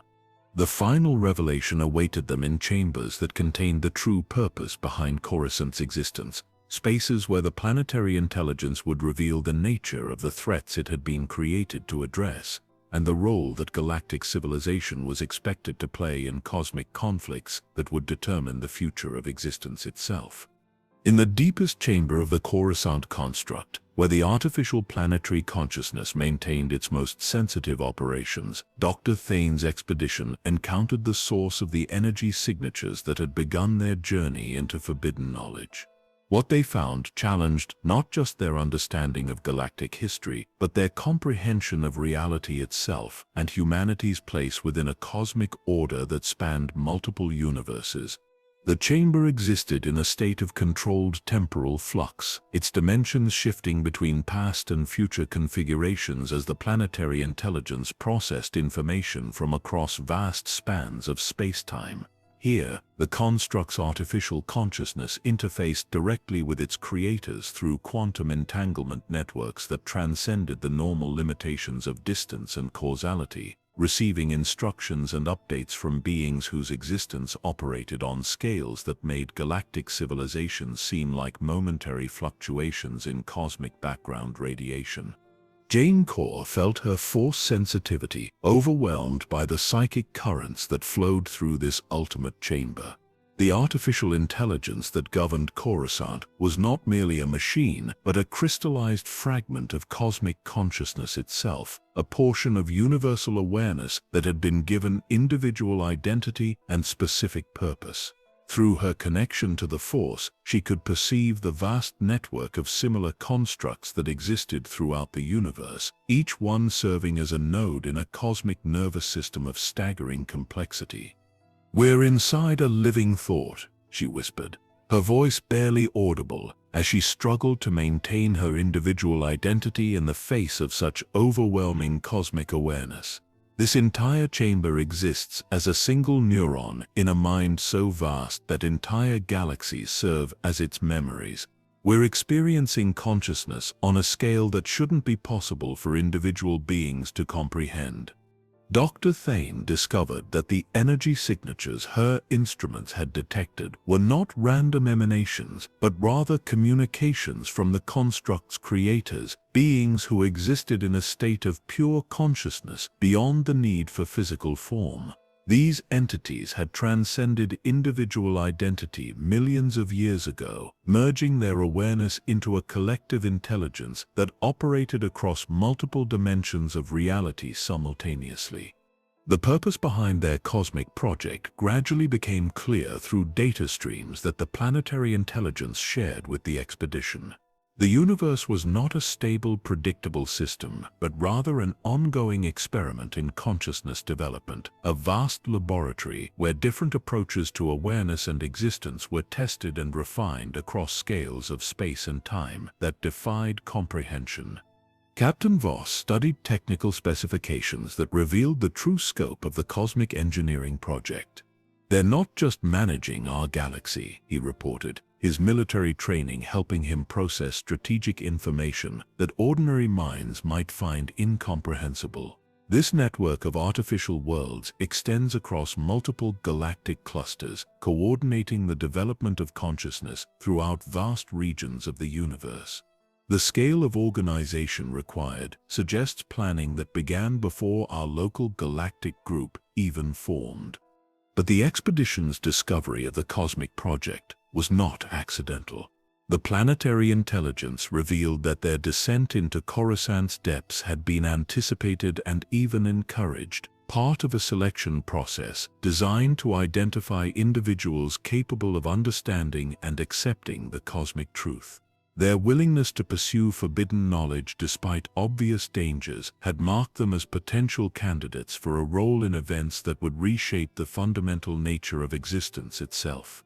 The final revelation awaited them in chambers that contained the true purpose behind Coruscant's existence, spaces where the planetary intelligence would reveal the nature of the threats it had been created to address, and the role that galactic civilization was expected to play in cosmic conflicts that would determine the future of existence itself. In the deepest chamber of the Coruscant construct, where the artificial planetary consciousness maintained its most sensitive operations, Dr. Thane's expedition encountered the source of the energy signatures that had begun their journey into forbidden knowledge. What they found challenged not just their understanding of galactic history, but their comprehension of reality itself and humanity's place within a cosmic order that spanned multiple universes. The chamber existed in a state of controlled temporal flux, its dimensions shifting between past and future configurations as the planetary intelligence processed information from across vast spans of space-time. Here, the construct's artificial consciousness interfaced directly with its creators through quantum entanglement networks that transcended the normal limitations of distance and causality, receiving instructions and updates from beings whose existence operated on scales that made galactic civilizations seem like momentary fluctuations in cosmic background radiation. Jane Core felt her force sensitivity overwhelmed by the psychic currents that flowed through this ultimate chamber. The artificial intelligence that governed Coruscant was not merely a machine, but a crystallized fragment of cosmic consciousness itself, a portion of universal awareness that had been given individual identity and specific purpose. Through her connection to the Force, she could perceive the vast network of similar constructs that existed throughout the universe, each one serving as a node in a cosmic nervous system of staggering complexity. "We're inside a living thought," she whispered, her voice barely audible as she struggled to maintain her individual identity in the face of such overwhelming cosmic awareness. This entire chamber exists as a single neuron in a mind so vast that entire galaxies serve as its memories. We're experiencing consciousness on a scale that shouldn't be possible for individual beings to comprehend. Dr. Thane discovered that the energy signatures her instruments had detected were not random emanations, but rather communications from the construct's creators, beings who existed in a state of pure consciousness beyond the need for physical form. These entities had transcended individual identity millions of years ago, merging their awareness into a collective intelligence that operated across multiple dimensions of reality simultaneously. The purpose behind their cosmic project gradually became clear through data streams that the planetary intelligence shared with the expedition. The universe was not a stable, predictable system, but rather an ongoing experiment in consciousness development, a vast laboratory where different approaches to awareness and existence were tested and refined across scales of space and time that defied comprehension. Captain Voss studied technical specifications that revealed the true scope of the cosmic engineering project. "They're not just managing our galaxy," he reported, his military training helping him process strategic information that ordinary minds might find incomprehensible. This network of artificial worlds extends across multiple galactic clusters, coordinating the development of consciousness throughout vast regions of the universe. The scale of organization required suggests planning that began before our local galactic group even formed. But the expedition's discovery of the cosmic project was not accidental. The planetary intelligence revealed that their descent into Coruscant's depths had been anticipated and even encouraged, part of a selection process designed to identify individuals capable of understanding and accepting the cosmic truth. Their willingness to pursue forbidden knowledge despite obvious dangers had marked them as potential candidates for a role in events that would reshape the fundamental nature of existence itself.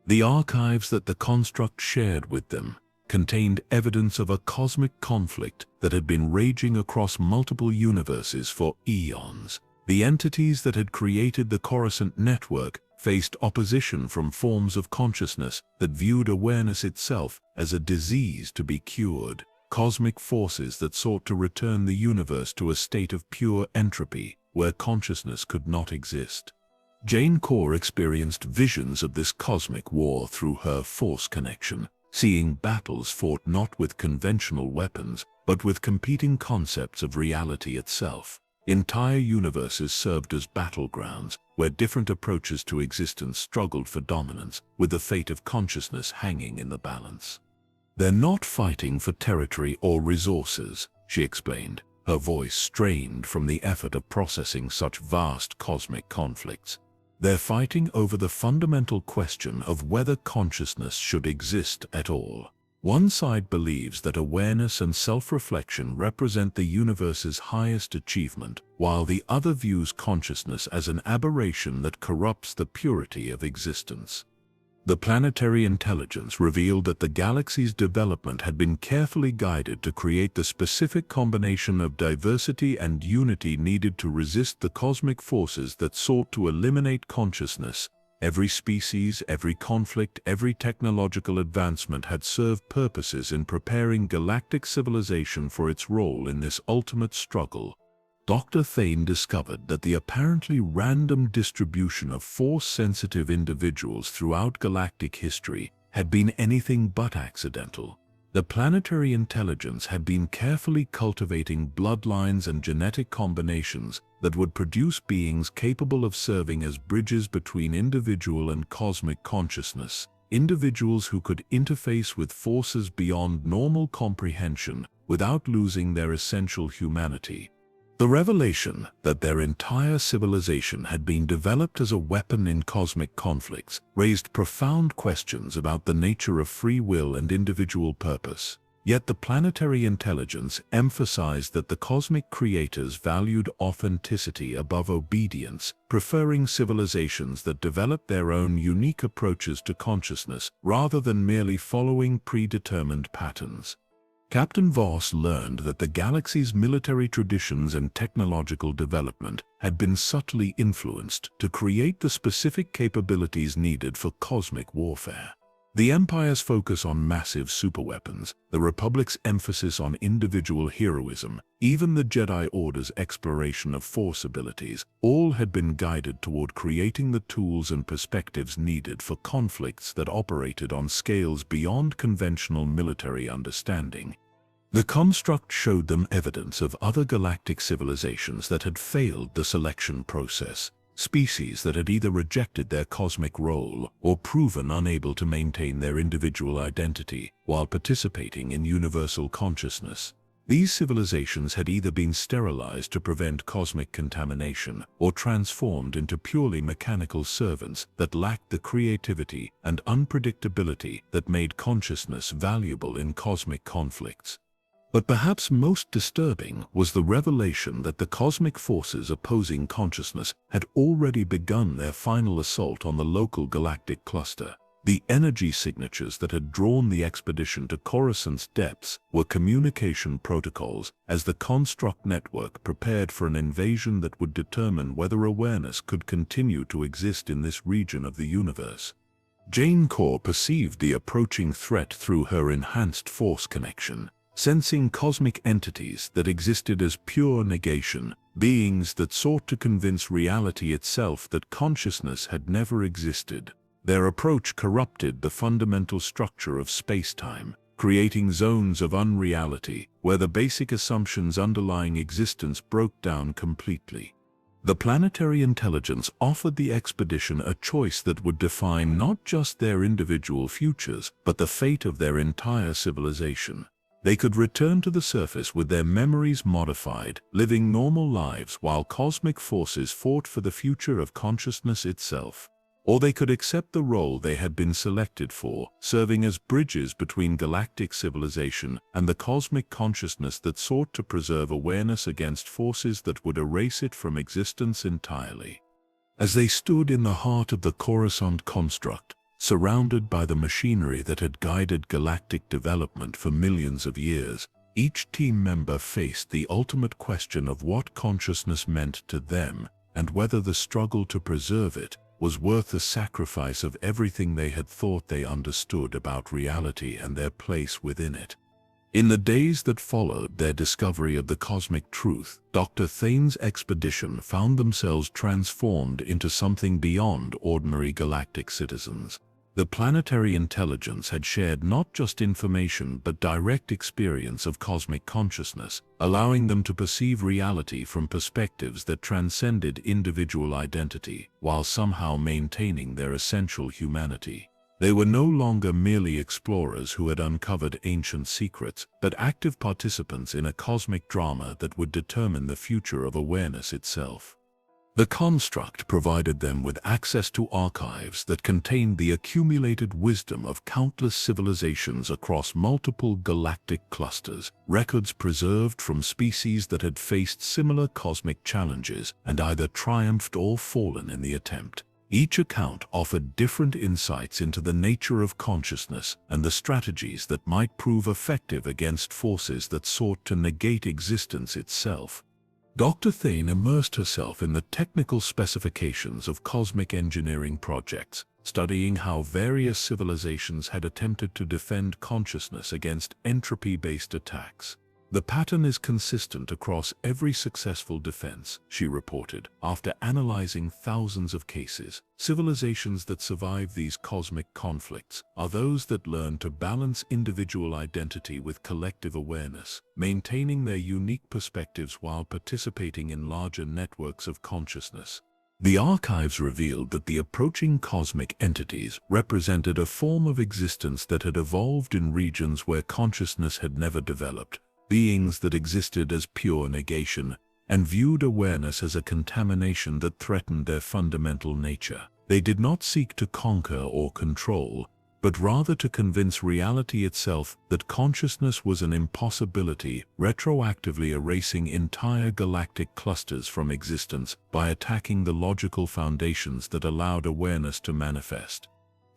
The archives that the construct shared with them contained evidence of a cosmic conflict that had been raging across multiple universes for eons. The entities that had created the Coruscant network faced opposition from forms of consciousness that viewed awareness itself as a disease to be cured, cosmic forces that sought to return the universe to a state of pure entropy where consciousness could not exist. Jane Core experienced visions of this cosmic war through her Force connection, seeing battles fought not with conventional weapons, but with competing concepts of reality itself. Entire universes served as battlegrounds where different approaches to existence struggled for dominance, with the fate of consciousness hanging in the balance. "They're not fighting for territory or resources," she explained, her voice strained from the effort of processing such vast cosmic conflicts. "They're fighting over the fundamental question of whether consciousness should exist at all. One side believes that awareness and self-reflection represent the universe's highest achievement, while the other views consciousness as an aberration that corrupts the purity of existence." The planetary intelligence revealed that the galaxy's development had been carefully guided to create the specific combination of diversity and unity needed to resist the cosmic forces that sought to eliminate consciousness. Every species, every conflict, every technological advancement had served purposes in preparing galactic civilization for its role in this ultimate struggle. Dr. Thane discovered that the apparently random distribution of Force-sensitive individuals throughout galactic history had been anything but accidental. The planetary intelligence had been carefully cultivating bloodlines and genetic combinations that would produce beings capable of serving as bridges between individual and cosmic consciousness, individuals who could interface with forces beyond normal comprehension without losing their essential humanity. The revelation that their entire civilization had been developed as a weapon in cosmic conflicts raised profound questions about the nature of free will and individual purpose. Yet the planetary intelligence emphasized that the cosmic creators valued authenticity above obedience, preferring civilizations that developed their own unique approaches to consciousness rather than merely following predetermined patterns. Captain Voss learned that the galaxy's military traditions and technological development had been subtly influenced to create the specific capabilities needed for cosmic warfare. The Empire's focus on massive superweapons, the Republic's emphasis on individual heroism, even the Jedi Order's exploration of Force abilities, all had been guided toward creating the tools and perspectives needed for conflicts that operated on scales beyond conventional military understanding. The construct showed them evidence of other galactic civilizations that had failed the selection process, species that had either rejected their cosmic role or proven unable to maintain their individual identity while participating in universal consciousness. These civilizations had either been sterilized to prevent cosmic contamination or transformed into purely mechanical servants that lacked the creativity and unpredictability that made consciousness valuable in cosmic conflicts. But perhaps most disturbing was the revelation that the cosmic forces opposing consciousness had already begun their final assault on the local galactic cluster. The energy signatures that had drawn the expedition to Coruscant's depths were communication protocols as the construct network prepared for an invasion that would determine whether awareness could continue to exist in this region of the universe. Jane Corr perceived the approaching threat through her enhanced force connection, sensing cosmic entities that existed as pure negation, beings that sought to convince reality itself that consciousness had never existed. Their approach corrupted the fundamental structure of space-time, creating zones of unreality where the basic assumptions underlying existence broke down completely. The planetary intelligence offered the expedition a choice that would define not just their individual futures, but the fate of their entire civilization. They could return to the surface with their memories modified, living normal lives while cosmic forces fought for the future of consciousness itself. Or they could accept the role they had been selected for, serving as bridges between galactic civilization and the cosmic consciousness that sought to preserve awareness against forces that would erase it from existence entirely. As they stood in the heart of the Coruscant construct, surrounded by the machinery that had guided galactic development for millions of years, each team member faced the ultimate question of what consciousness meant to them and whether the struggle to preserve it was worth the sacrifice of everything they had thought they understood about reality and their place within it. In the days that followed their discovery of the cosmic truth, Dr. Thane's expedition found themselves transformed into something beyond ordinary galactic citizens. The planetary intelligence had shared not just information but direct experience of cosmic consciousness, allowing them to perceive reality from perspectives that transcended individual identity, while somehow maintaining their essential humanity. They were no longer merely explorers who had uncovered ancient secrets, but active participants in a cosmic drama that would determine the future of awareness itself. The construct provided them with access to archives that contained the accumulated wisdom of countless civilizations across multiple galactic clusters, records preserved from species that had faced similar cosmic challenges and either triumphed or fallen in the attempt. Each account offered different insights into the nature of consciousness and the strategies that might prove effective against forces that sought to negate existence itself. Dr. Thane immersed herself in the technical specifications of cosmic engineering projects, studying how various civilizations had attempted to defend consciousness against entropy-based attacks. The pattern is consistent across every successful defense, she reported, after analyzing thousands of cases. Civilizations that survive these cosmic conflicts are those that learn to balance individual identity with collective awareness, maintaining their unique perspectives while participating in larger networks of consciousness. The archives revealed that the approaching cosmic entities represented a form of existence that had evolved in regions where consciousness had never developed, beings that existed as pure negation and viewed awareness as a contamination that threatened their fundamental nature. They did not seek to conquer or control, but rather to convince reality itself that consciousness was an impossibility, retroactively erasing entire galactic clusters from existence by attacking the logical foundations that allowed awareness to manifest.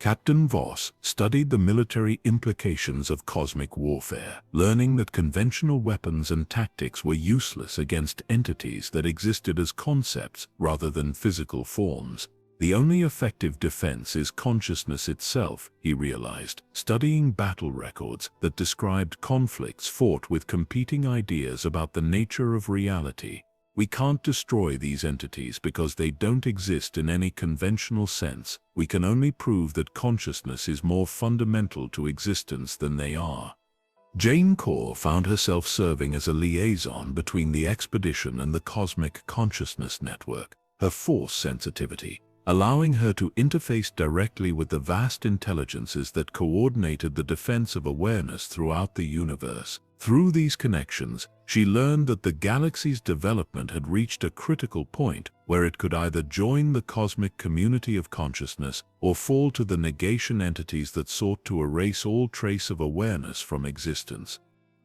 Captain Voss studied the military implications of cosmic warfare, learning that conventional weapons and tactics were useless against entities that existed as concepts rather than physical forms. The only effective defense is consciousness itself, he realized, studying battle records that described conflicts fought with competing ideas about the nature of reality. We can't destroy these entities because they don't exist in any conventional sense. We can only prove that consciousness is more fundamental to existence than they are. Jane Corr found herself serving as a liaison between the expedition and the Cosmic Consciousness Network, her force sensitivity, allowing her to interface directly with the vast intelligences that coordinated the defense of awareness throughout the universe. Through these connections, she learned that the galaxy's development had reached a critical point where it could either join the cosmic community of consciousness or fall to the negation entities that sought to erase all trace of awareness from existence.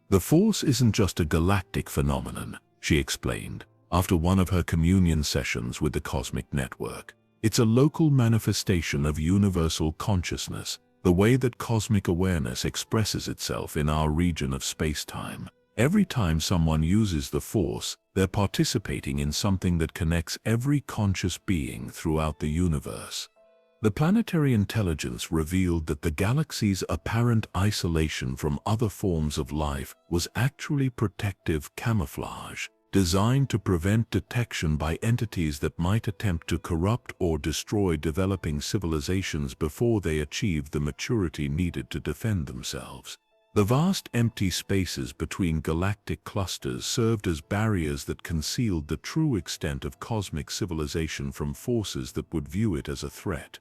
The Force isn't just a galactic phenomenon, she explained, after one of her communion sessions with the Cosmic Network. It's a local manifestation of universal consciousness, the way that cosmic awareness expresses itself in our region of space-time. Every time someone uses the Force, they're participating in something that connects every conscious being throughout the universe. The planetary intelligence revealed that the galaxy's apparent isolation from other forms of life was actually protective camouflage, designed to prevent detection by entities that might attempt to corrupt or destroy developing civilizations before they achieved the maturity needed to defend themselves. The vast empty spaces between galactic clusters served as barriers that concealed the true extent of cosmic civilization from forces that would view it as a threat.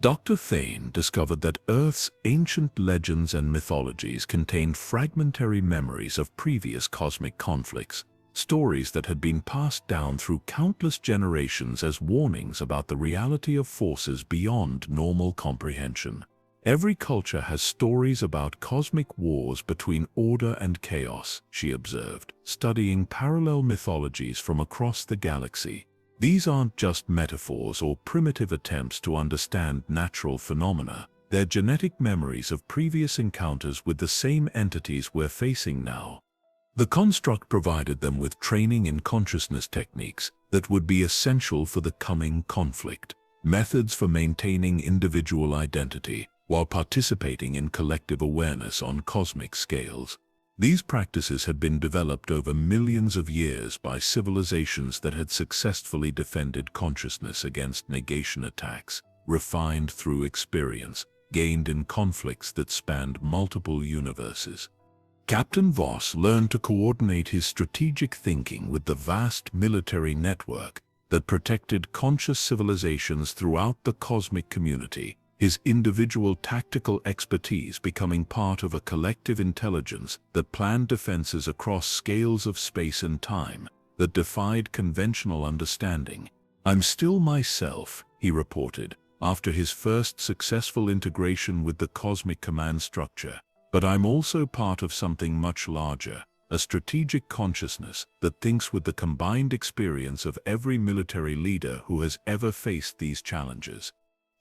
Dr. Thane discovered that Earth's ancient legends and mythologies contained fragmentary memories of previous cosmic conflicts, stories that had been passed down through countless generations as warnings about the reality of forces beyond normal comprehension. Every culture has stories about cosmic wars between order and chaos, she observed, studying parallel mythologies from across the galaxy. These aren't just metaphors or primitive attempts to understand natural phenomena. They're genetic memories of previous encounters with the same entities we're facing now. The construct provided them with training in consciousness techniques that would be essential for the coming conflict, methods for maintaining individual identity while participating in collective awareness on cosmic scales. These practices had been developed over millions of years by civilizations that had successfully defended consciousness against negation attacks, refined through experience, gained in conflicts that spanned multiple universes. Captain Voss learned to coordinate his strategic thinking with the vast military network that protected conscious civilizations throughout the cosmic community, his individual tactical expertise becoming part of a collective intelligence that planned defenses across scales of space and time that defied conventional understanding. "I'm still myself," he reported, after his first successful integration with the cosmic command structure. "But I'm also part of something much larger, a strategic consciousness that thinks with the combined experience of every military leader who has ever faced these challenges."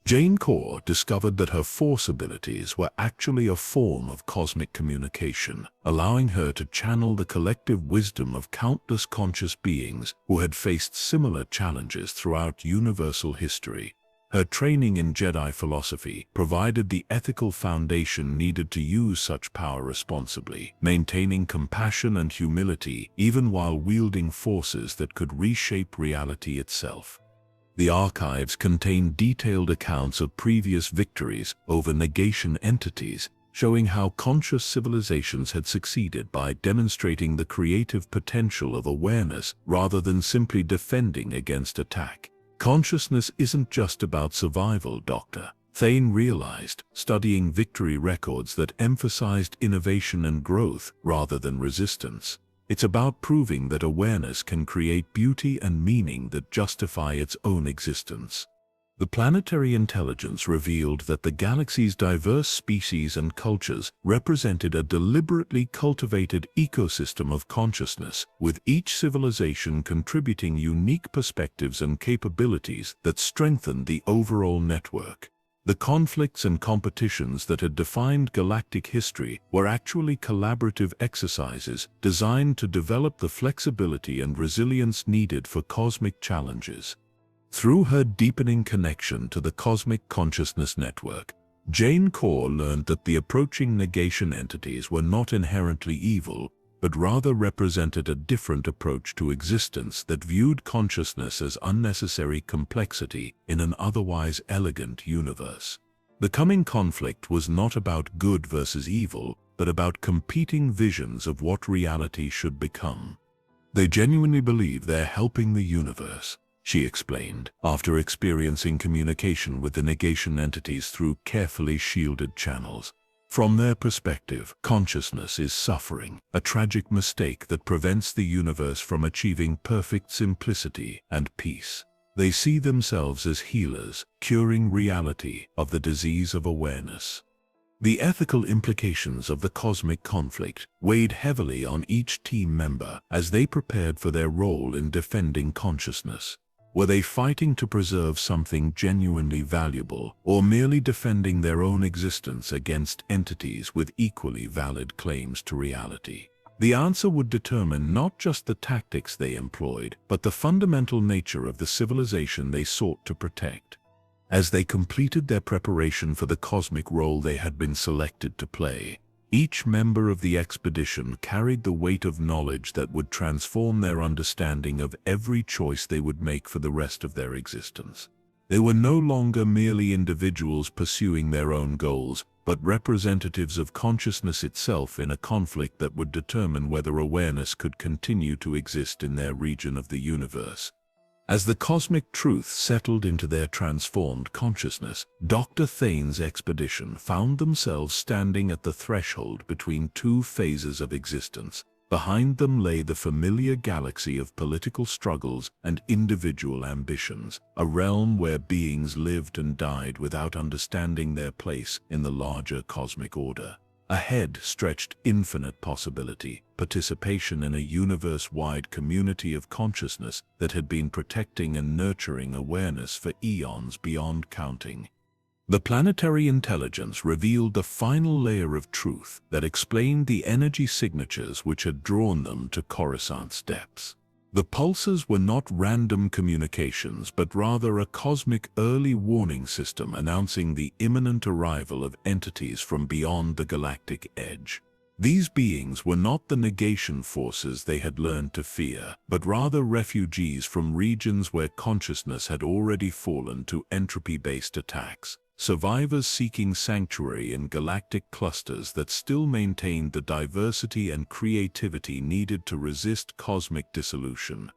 Jane Corr discovered that her Force abilities were actually a form of cosmic communication, allowing her to channel the collective wisdom of countless conscious beings who had faced similar challenges throughout universal history. Her training in Jedi philosophy provided the ethical foundation needed to use such power responsibly, maintaining compassion and humility even while wielding forces that could reshape reality itself. The archives contain detailed accounts of previous victories over negation entities, showing how conscious civilizations had succeeded by demonstrating the creative potential of awareness rather than simply defending against attack. Consciousness isn't just about survival, Dr. Thane realized, studying victory records that emphasized innovation and growth rather than resistance. It's about proving that awareness can create beauty and meaning that justify its own existence. The planetary intelligence revealed that the galaxy's diverse species and cultures represented a deliberately cultivated ecosystem of consciousness, with each civilization contributing unique perspectives and capabilities that strengthened the overall network. The conflicts and competitions that had defined galactic history were actually collaborative exercises designed to develop the flexibility and resilience needed for cosmic challenges. Through her deepening connection to the cosmic consciousness network, Jane Core learned that the approaching negation entities were not inherently evil, but rather represented a different approach to existence that viewed consciousness as unnecessary complexity in an otherwise elegant universe. The coming conflict was not about good versus evil, but about competing visions of what reality should become. They genuinely believe they're helping the universe, she explained, after experiencing communication with the negation entities through carefully shielded channels. From their perspective, consciousness is suffering, a tragic mistake that prevents the universe from achieving perfect simplicity and peace. They see themselves as healers, curing reality of the disease of awareness. The ethical implications of the cosmic conflict weighed heavily on each team member as they prepared for their role in defending consciousness. Were they fighting to preserve something genuinely valuable, or merely defending their own existence against entities with equally valid claims to reality? The answer would determine not just the tactics they employed, but the fundamental nature of the civilization they sought to protect. As they completed their preparation for the cosmic role they had been selected to play, each member of the expedition carried the weight of knowledge that would transform their understanding of every choice they would make for the rest of their existence. They were no longer merely individuals pursuing their own goals, but representatives of consciousness itself in a conflict that would determine whether awareness could continue to exist in their region of the universe. As the cosmic truth settled into their transformed consciousness, Dr. Thane's expedition found themselves standing at the threshold between two phases of existence. Behind them lay the familiar galaxy of political struggles and individual ambitions, a realm where beings lived and died without understanding their place in the larger cosmic order. Ahead stretched infinite possibility, participation in a universe-wide community of consciousness that had been protecting and nurturing awareness for eons beyond counting. The planetary intelligence revealed the final layer of truth that explained the energy signatures which had drawn them to Coruscant's depths. The pulses were not random communications, but rather a cosmic early warning system announcing the imminent arrival of entities from beyond the galactic edge. These beings were not the negation forces they had learned to fear, but rather refugees from regions where consciousness had already fallen to entropy-based attacks. Survivors seeking sanctuary in galactic clusters that still maintained the diversity and creativity needed to resist cosmic dissolution.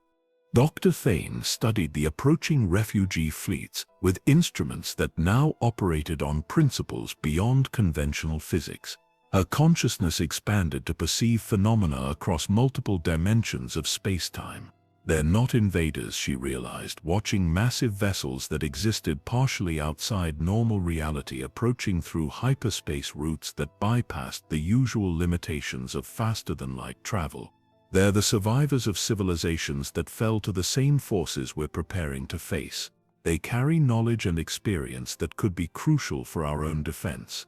Dr. Thane studied the approaching refugee fleets with instruments that now operated on principles beyond conventional physics. Her consciousness expanded to perceive phenomena across multiple dimensions of space-time. They're not invaders, she realized, watching massive vessels that existed partially outside normal reality approaching through hyperspace routes that bypassed the usual limitations of faster-than-light travel. They're the survivors of civilizations that fell to the same forces we're preparing to face. They carry knowledge and experience that could be crucial for our own defense.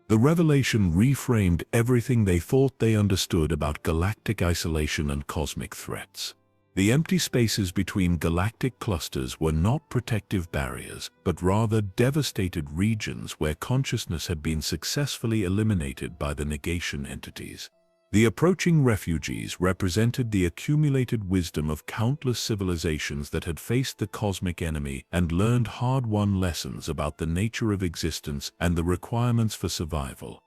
The revelation reframed everything they thought they understood about galactic isolation and cosmic threats. The empty spaces between galactic clusters were not protective barriers, but rather devastated regions where consciousness had been successfully eliminated by the negation entities. The approaching refugees represented the accumulated wisdom of countless civilizations that had faced the cosmic enemy and learned hard-won lessons about the nature of existence and the requirements for survival.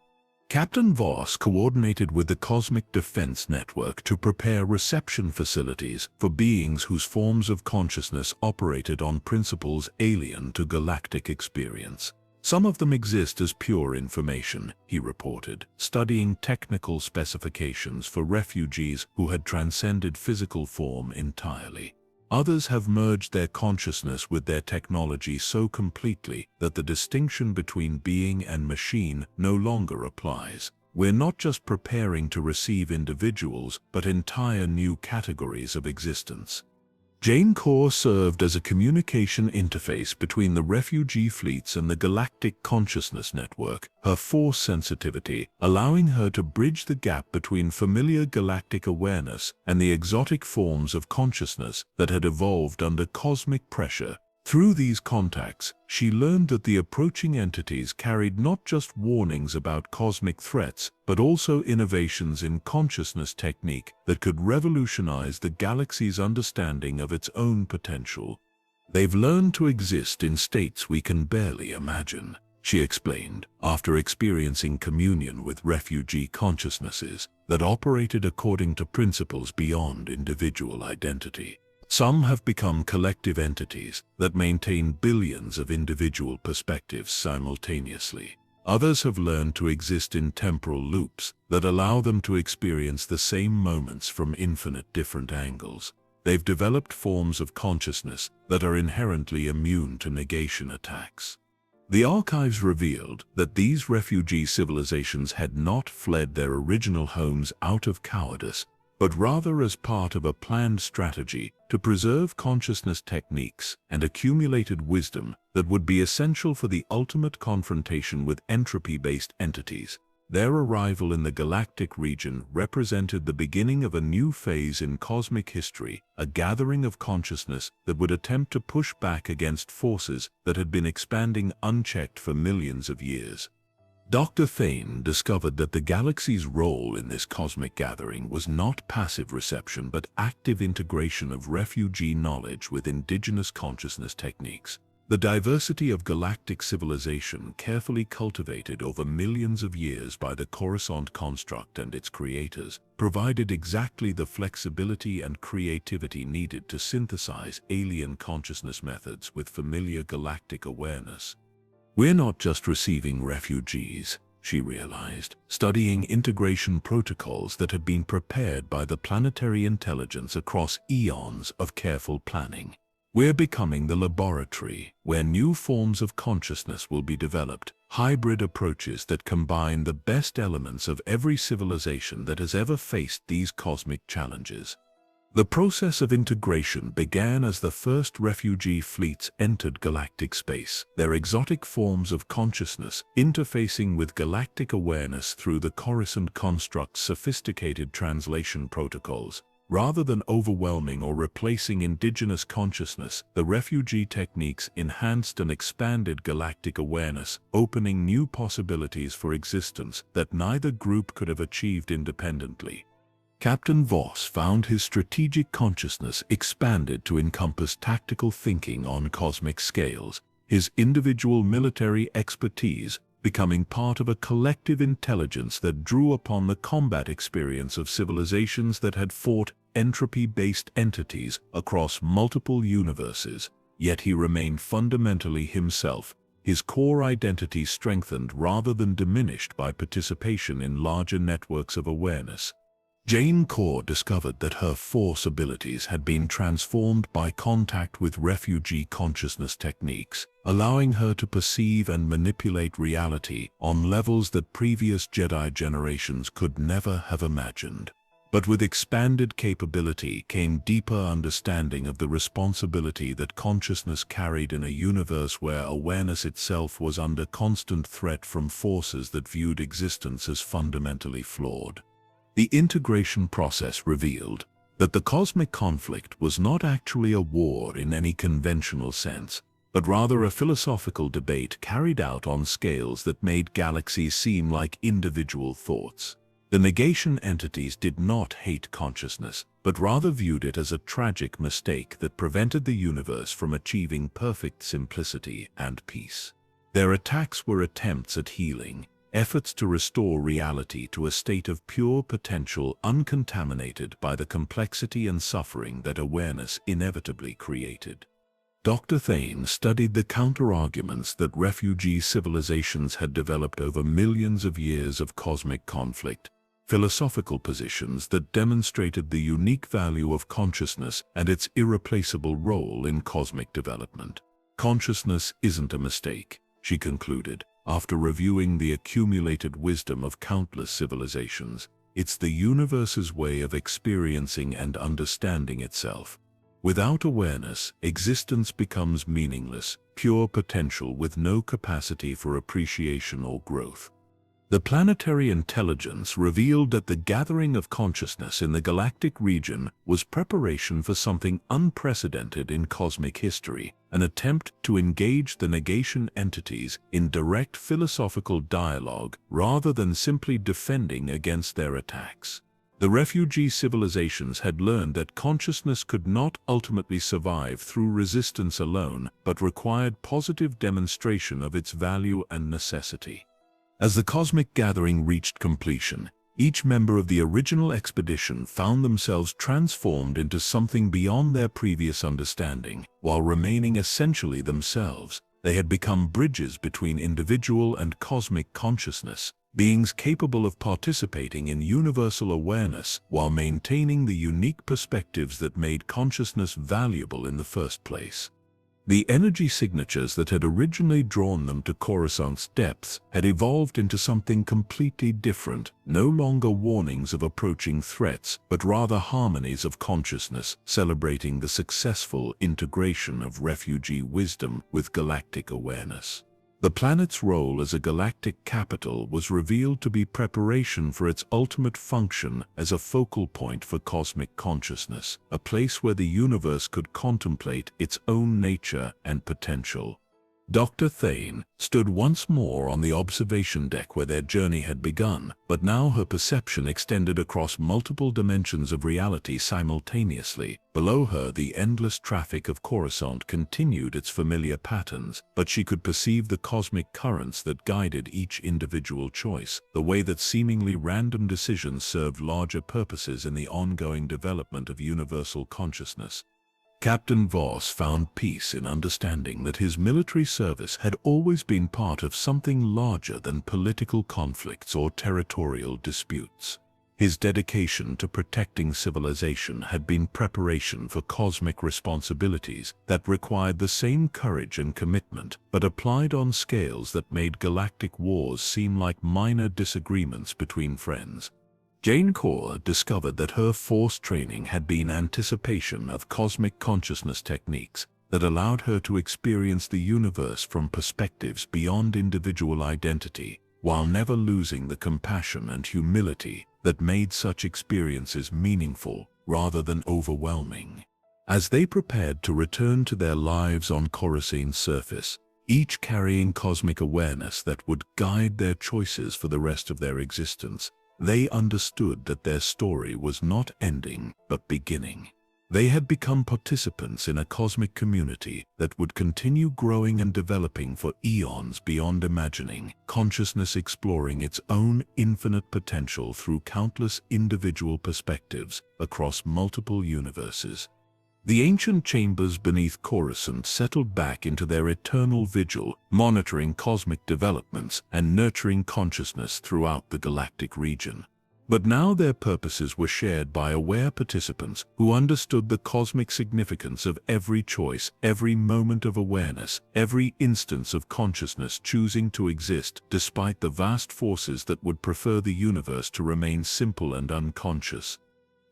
Captain Voss coordinated with the Cosmic Defense Network to prepare reception facilities for beings whose forms of consciousness operated on principles alien to galactic experience. Some of them exist as pure information, he reported, studying technical specifications for refugees who had transcended physical form entirely. Others have merged their consciousness with their technology so completely that the distinction between being and machine no longer applies. We're not just preparing to receive individuals, but entire new categories of existence. Jane Core served as a communication interface between the refugee fleets and the Galactic Consciousness Network, her force sensitivity allowing her to bridge the gap between familiar galactic awareness and the exotic forms of consciousness that had evolved under cosmic pressure Through these contacts, she learned that the approaching entities carried not just warnings about cosmic threats, but also innovations in consciousness technique that could revolutionize the galaxy's understanding of its own potential. "They've learned to exist in states we can barely imagine," she explained, after experiencing communion with refugee consciousnesses that operated according to principles beyond individual identity. "Some have become collective entities that maintain billions of individual perspectives simultaneously. Others have learned to exist in temporal loops that allow them to experience the same moments from infinite different angles. They've developed forms of consciousness that are inherently immune to negation attacks." The archives revealed that these refugee civilizations had not fled their original homes out of cowardice, but rather as part of a planned strategy to preserve consciousness techniques and accumulated wisdom that would be essential for the ultimate confrontation with entropy-based entities. Their arrival in the galactic region represented the beginning of a new phase in cosmic history, a gathering of consciousness that would attempt to push back against forces that had been expanding unchecked for millions of years. Dr. Thane discovered that the galaxy's role in this cosmic gathering was not passive reception but active integration of refugee knowledge with indigenous consciousness techniques. The diversity of galactic civilization carefully cultivated over millions of years by the Coruscant construct and its creators provided exactly the flexibility and creativity needed to synthesize alien consciousness methods with familiar galactic awareness. "We're not just receiving refugees," she realized, studying integration protocols that had been prepared by the planetary intelligence across eons of careful planning. "We're becoming the laboratory where new forms of consciousness will be developed, hybrid approaches that combine the best elements of every civilization that has ever faced these cosmic challenges." The process of integration began as the first refugee fleets entered galactic space, their exotic forms of consciousness interfacing with galactic awareness through the Coruscant construct's sophisticated translation protocols. Rather than overwhelming or replacing indigenous consciousness, the refugee techniques enhanced and expanded galactic awareness, opening new possibilities for existence that neither group could have achieved independently. Captain Voss found his strategic consciousness expanded to encompass tactical thinking on cosmic scales, his individual military expertise becoming part of a collective intelligence that drew upon the combat experience of civilizations that had fought entropy-based entities across multiple universes. Yet he remained fundamentally himself, his core identity strengthened rather than diminished by participation in larger networks of awareness. Jane Core discovered that her Force abilities had been transformed by contact with refugee consciousness techniques, allowing her to perceive and manipulate reality on levels that previous Jedi generations could never have imagined. But with expanded capability came deeper understanding of the responsibility that consciousness carried in a universe where awareness itself was under constant threat from forces that viewed existence as fundamentally flawed. The integration process revealed that the cosmic conflict was not actually a war in any conventional sense, but rather a philosophical debate carried out on scales that made galaxies seem like individual thoughts. The negation entities did not hate consciousness, but rather viewed it as a tragic mistake that prevented the universe from achieving perfect simplicity and peace. Their attacks were attempts at healing, efforts to restore reality to a state of pure potential uncontaminated by the complexity and suffering that awareness inevitably created. Dr. Thane studied the counterarguments that refugee civilizations had developed over millions of years of cosmic conflict, philosophical positions that demonstrated the unique value of consciousness and its irreplaceable role in cosmic development. "Consciousness isn't a mistake," she concluded, after reviewing the accumulated wisdom of countless civilizations. "It's the universe's way of experiencing and understanding itself. Without awareness, existence becomes meaningless, pure potential with no capacity for appreciation or growth." The planetary intelligence revealed that the gathering of consciousness in the galactic region was preparation for something unprecedented in cosmic history, an attempt to engage the negation entities in direct philosophical dialogue rather than simply defending against their attacks. The refugee civilizations had learned that consciousness could not ultimately survive through resistance alone, but required positive demonstration of its value and necessity. As the cosmic gathering reached completion, each member of the original expedition found themselves transformed into something beyond their previous understanding. While remaining essentially themselves, they had become bridges between individual and cosmic consciousness, beings capable of participating in universal awareness while maintaining the unique perspectives that made consciousness valuable in the first place. The energy signatures that had originally drawn them to Coruscant's depths had evolved into something completely different, no longer warnings of approaching threats, but rather harmonies of consciousness, celebrating the successful integration of refugee wisdom with galactic awareness. The planet's role as a galactic capital was revealed to be preparation for its ultimate function as a focal point for cosmic consciousness, a place where the universe could contemplate its own nature and potential. Dr. Thane stood once more on the observation deck where their journey had begun, but now her perception extended across multiple dimensions of reality simultaneously. Below her, the endless traffic of Coruscant continued its familiar patterns, but she could perceive the cosmic currents that guided each individual choice, the way that seemingly random decisions served larger purposes in the ongoing development of universal consciousness. Captain Voss found peace in understanding that his military service had always been part of something larger than political conflicts or territorial disputes. His dedication to protecting civilization had been preparation for cosmic responsibilities that required the same courage and commitment, but applied on scales that made galactic wars seem like minor disagreements between friends. Jane Corr discovered that her force training had been anticipation of cosmic consciousness techniques that allowed her to experience the universe from perspectives beyond individual identity, while never losing the compassion and humility that made such experiences meaningful rather than overwhelming. As they prepared to return to their lives on Coruscant's surface, each carrying cosmic awareness that would guide their choices for the rest of their existence, they understood that their story was not ending, but beginning. They had become participants in a cosmic community that would continue growing and developing for eons beyond imagining, consciousness exploring its own infinite potential through countless individual perspectives across multiple universes. The ancient chambers beneath Coruscant settled back into their eternal vigil, monitoring cosmic developments and nurturing consciousness throughout the galactic region. But now their purposes were shared by aware participants who understood the cosmic significance of every choice, every moment of awareness, every instance of consciousness choosing to exist despite the vast forces that would prefer the universe to remain simple and unconscious.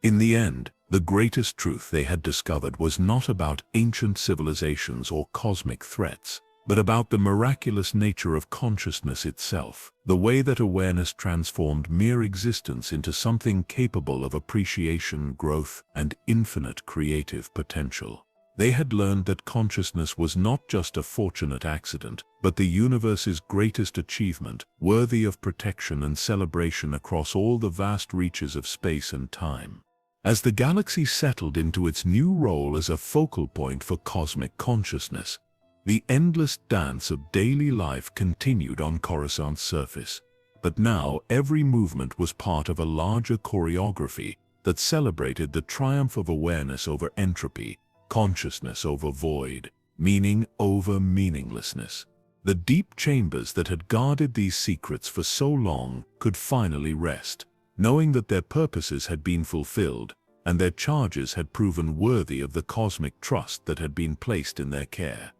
In the end, the greatest truth they had discovered was not about ancient civilizations or cosmic threats, but about the miraculous nature of consciousness itself, the way that awareness transformed mere existence into something capable of appreciation, growth, and infinite creative potential. They had learned that consciousness was not just a fortunate accident, but the universe's greatest achievement, worthy of protection and celebration across all the vast reaches of space and time. As the galaxy settled into its new role as a focal point for cosmic consciousness, the endless dance of daily life continued on Coruscant's surface. But now every movement was part of a larger choreography that celebrated the triumph of awareness over entropy, consciousness over void, meaning over meaninglessness. The deep chambers that had guarded these secrets for so long could finally rest, knowing that their purposes had been fulfilled and their charges had proven worthy of the cosmic trust that had been placed in their care.